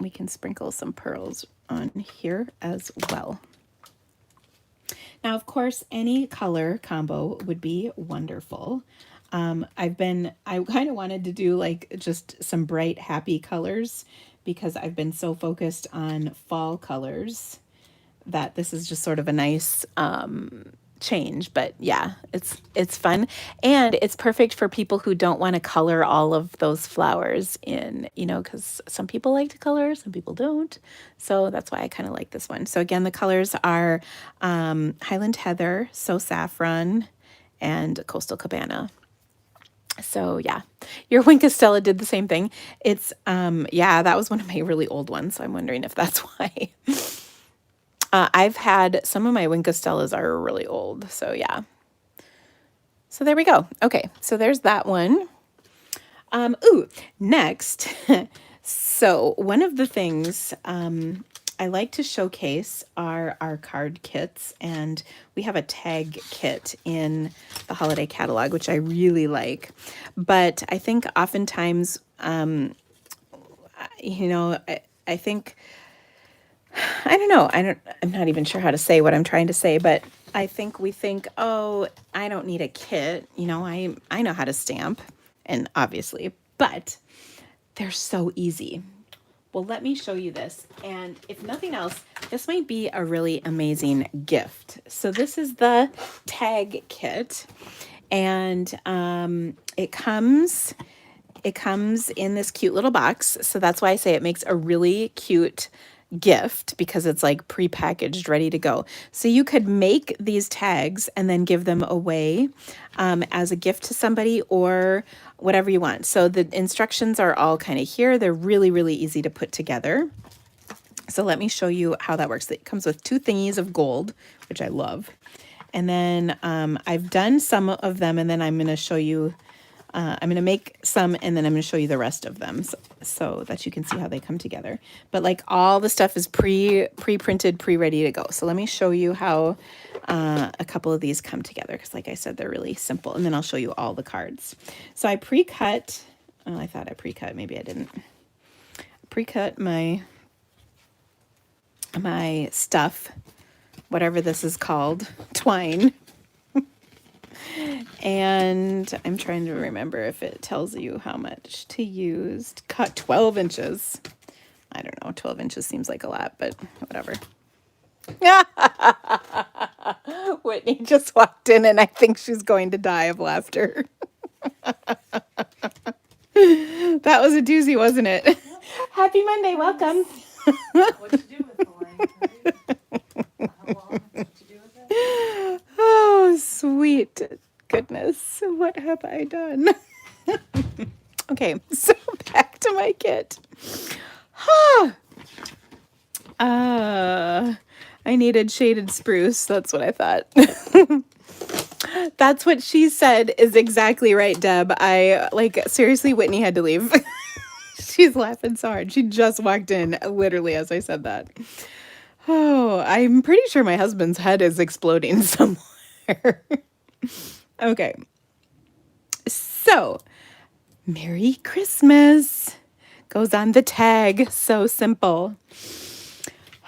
S2: We can sprinkle some pearls on here as well. Now, of course, any color combo would be wonderful. I kind of wanted to do like just some bright, happy colors because I've been so focused on fall colors that this is just sort of a nice change. But yeah, it's fun, and it's perfect for people who don't want to color all of those flowers in, you know, because some people like to color, some people don't. So that's why I kind of like this one. So again, the colors are Highland Heather, So Saffron, and Coastal Cabana. So yeah, your Wink of Stella did the same thing. It's yeah, that was one of my really old ones, so I'm wondering if that's why. I've had some of my Wink of Stellas are really old, so yeah. So there we go. Okay, so there's that one. Ooh, next. So one of the things I like to showcase are our card kits, and we have a tag kit in the holiday catalog, which I really like. But I think oftentimes, I think, I don't know, I'm not even sure how to say what I'm trying to say, but I think we think, oh, I don't need a kit. I know how to stamp, and obviously, but they're so easy. Well, let me show you this. And if nothing else, this might be a really amazing gift. So this is the tag kit, and it comes in this cute little box. So that's why I say it makes a really cute gift, because it's like prepackaged, ready to go. So you could make these tags and then give them away as a gift to somebody, or whatever you want. So the instructions are all kind of here. They're really, really easy to put together. So let me show you how that works. It comes with 2 thingies of gold, which I love. And then I've done some of them, and then I'm going to show you, I'm going to make some, and then I'm going to show you the rest of them, so that you can see how they come together. But like, all the stuff is pre-printed, pre-ready to go. So let me show you how a couple of these come together, because like I said, they're really simple. And then I'll show you all the cards. So I pre-cut, oh, I thought I pre-cut, maybe I didn't. Pre-cut my stuff, whatever this is called, twine. And I'm trying to remember if it tells you how much to use. Cut 12 inches. I don't know, 12 inches seems like a lot, but whatever. Whitney just walked in, and I think she's going to die of laughter. That was a doozy, wasn't it? Yep. Happy Monday, welcome.
S3: What you do with the line, right? How long? What you do with it?
S2: Oh, sweet goodness. What have I done? Okay, so back to my kit. I needed shaded spruce. That's what I thought. That's what she said is exactly right, Deb. Seriously, Whitney had to leave. She's laughing so hard. She just walked in literally as I said that. Oh, I'm pretty sure my husband's head is exploding somewhere. Okay. So, Merry Christmas goes on the tag. So simple.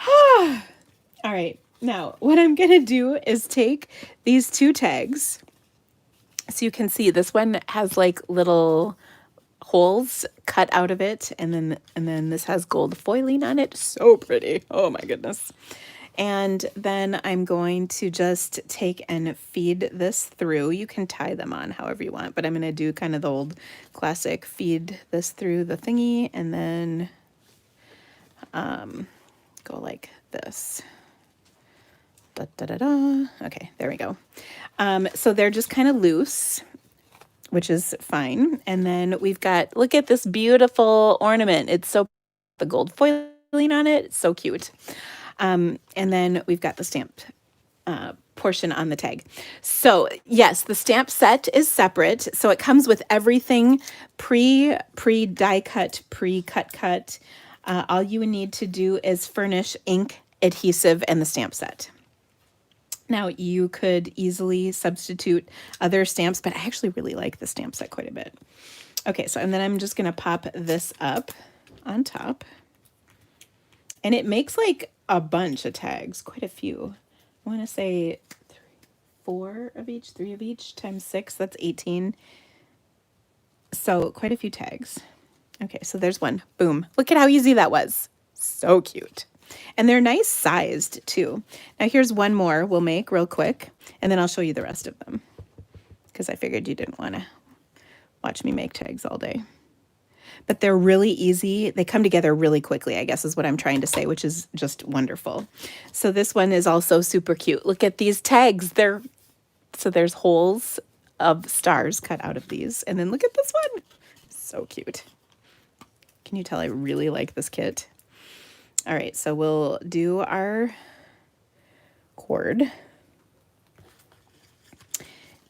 S2: All right. Now, what I'm going to do is take these 2 tags. So you can see this one has like little holes cut out of it, and then this has gold foiling on it. So pretty. Oh my goodness. And then I'm going to just take and feed this through. You can tie them on however you want, but I'm going to do kind of the old classic feed this through the thingy, and then go like this. Da, da, da, da. Okay, there we go. So they're just kind of loose, which is fine. And then we've got, look at this beautiful ornament. It's so, the gold foiling on it. It's so cute. And then we've got the stamped portion on the tag. So yes, the stamp set is separate. So it comes with everything pre die cut, cut. All you need to do is furnish ink, adhesive, and the stamp set. Now, you could easily substitute other stamps, but I actually really like the stamp set quite a bit. Okay, so and then I'm just going to pop this up on top. And it makes like a bunch of tags, quite a few. I want to say 4 of each, 3 of each, times 6, that's 18. So quite a few tags. Okay, so there's one. Boom. Look at how easy that was. So cute. And they're nice sized too. Now here's one more we'll make real quick, and then I'll show you the rest of them, because I figured you didn't want to watch me make tags all day. But they're really easy. They come together really quickly, I guess is what I'm trying to say, which is just wonderful. So this one is also super cute. Look at these tags. So there's holes of stars cut out of these. And then look at this one. So cute. Can you tell I really like this kit? All right, so we'll do our cord.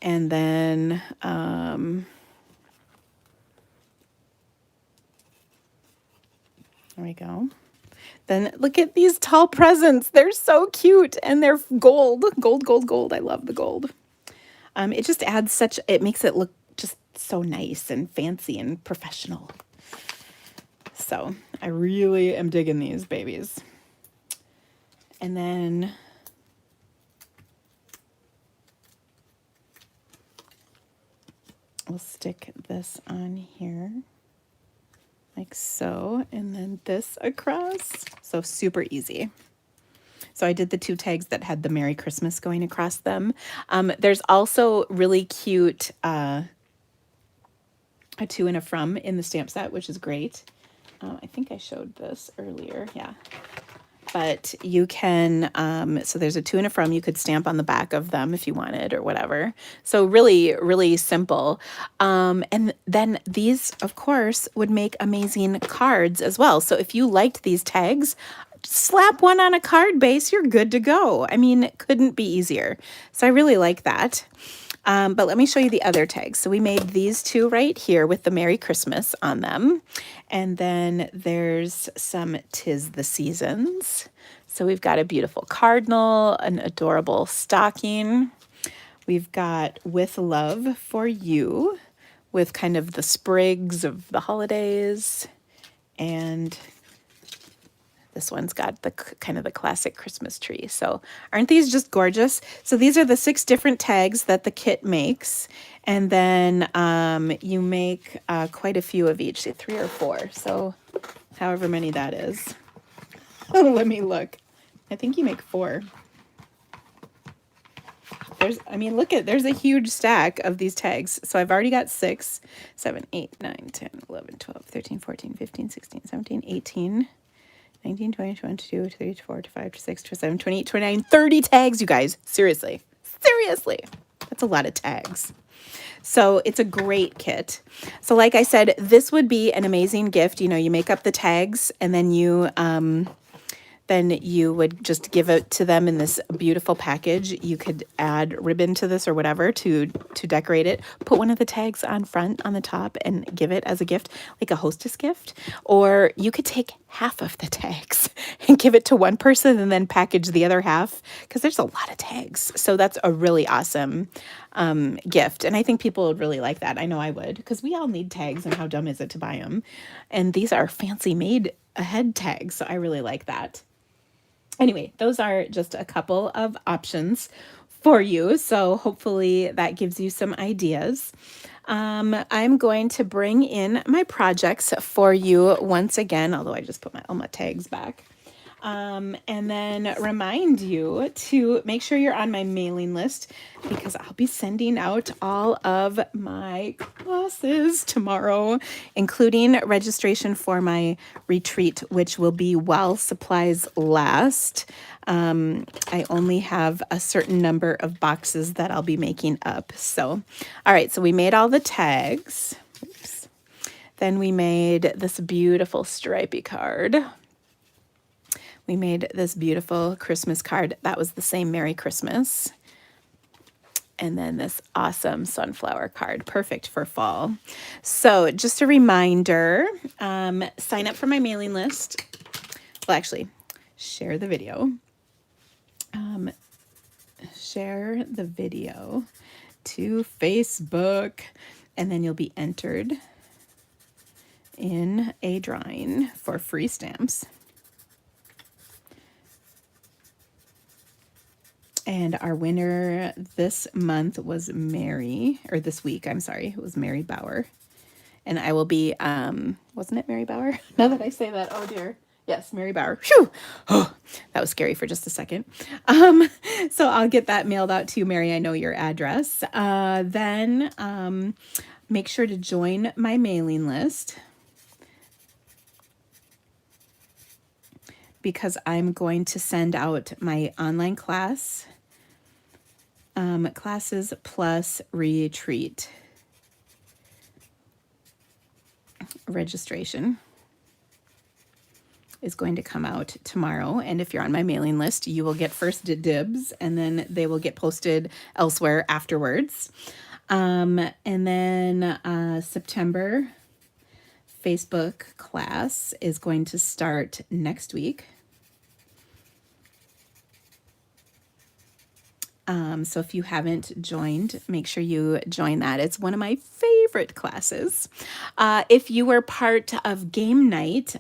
S2: And then you go. Then look at these tall presents. They're so cute and they're gold, gold, gold, gold. I love the gold. It just adds such, it makes it look just so nice and fancy and professional. So I really am digging these babies. And then we'll stick this on here like so, and then this across. So super easy. So I did the 2 tags that had the Merry Christmas going across them. There's also really cute a to and a from in the stamp set, which is great. I think I showed this earlier. Yeah. But you can, so there's a to and a from. You could stamp on the back of them if you wanted or whatever. So really, really simple. And then these, of course, would make amazing cards as well. So if you liked these tags, slap one on a card base, you're good to go. I mean, it couldn't be easier. So I really like that. But let me show you the other tags. So we made these 2 right here with the Merry Christmas on them. And then there's some 'Tis the Seasons. So we've got a beautiful cardinal, an adorable stocking. We've got With Love for You with kind of the sprigs of the holidays. And this one's got the kind of the classic Christmas tree. So aren't these just gorgeous? So these are the 6 different tags that the kit makes. And then you make quite a few of each, 3 or 4. So however many that is. Let me look. I think you make 4. There's a huge stack of these tags. So I've already got 6, 7, 8, 9, 10, 11, 12, 13, 14, 15, 16, 17, 18, 19, 20, 22, 23, 24, 25, 26, 27, 28, 29, 30 tags, you guys. Seriously. Seriously. That's a lot of tags. So it's a great kit. So like I said, this would be an amazing gift. You know, you make up the tags and then you would just give it to them in this beautiful package. You could add ribbon to this or whatever to decorate it. Put one of the tags on front on the top and give it as a gift, like a hostess gift. Or you could take half of the tags and give it to one person and then package the other half, because there's a lot of tags. So that's a really awesome gift. And I think people would really like that. I know I would, because we all need tags, and how dumb is it to buy them? And these are fancy made ahead tags. So I really like that. Anyway, those are just a couple of options for you. So hopefully that gives you some ideas. I'm going to bring in my projects for you once again, although I just put all my tags back. And then remind you to make sure you're on my mailing list, because I'll be sending out all of my classes tomorrow, including registration for my retreat, which will be while supplies last. I only have a certain number of boxes that I'll be making up. So, all right, so we made all the tags. Oops. Then we made this beautiful stripy card. We made this beautiful Christmas card. That was the same Merry Christmas. And then this awesome sunflower card, perfect for fall. So just a reminder, sign up for my mailing list. Well, actually, share the video. Share the video to Facebook, and then you'll be entered in a drawing for free stamps. And our winner this month was this week, I'm sorry, it was Mary Bauer. And I will be, wasn't it Mary Bauer? Now that I say that, oh dear. Yes, Mary Bauer. Phew! Oh, that was scary for just a second. So I'll get that mailed out to you, Mary. I know your address. Then make sure to join my mailing list, because I'm going to send out my online class, classes plus retreat registration is going to come out tomorrow. And if you're on my mailing list, you will get first dibs, and then they will get posted elsewhere afterwards. And then September Facebook class is going to start next week. So if you haven't joined, make sure you join that. It's one of my favorite classes. If you were part of game night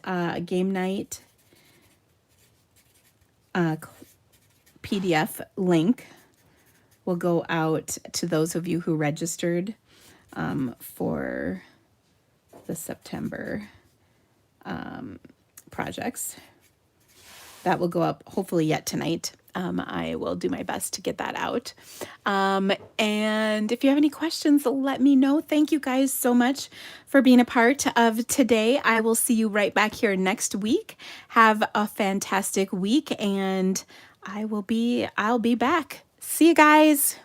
S2: PDF link will go out to those of you who registered for the September projects. That will go up hopefully yet tonight. I will do my best to get that out. And if you have any questions, let me know. Thank you guys so much for being a part of today. I will see you right back here next week. Have a fantastic week, and I'll be back. See you guys.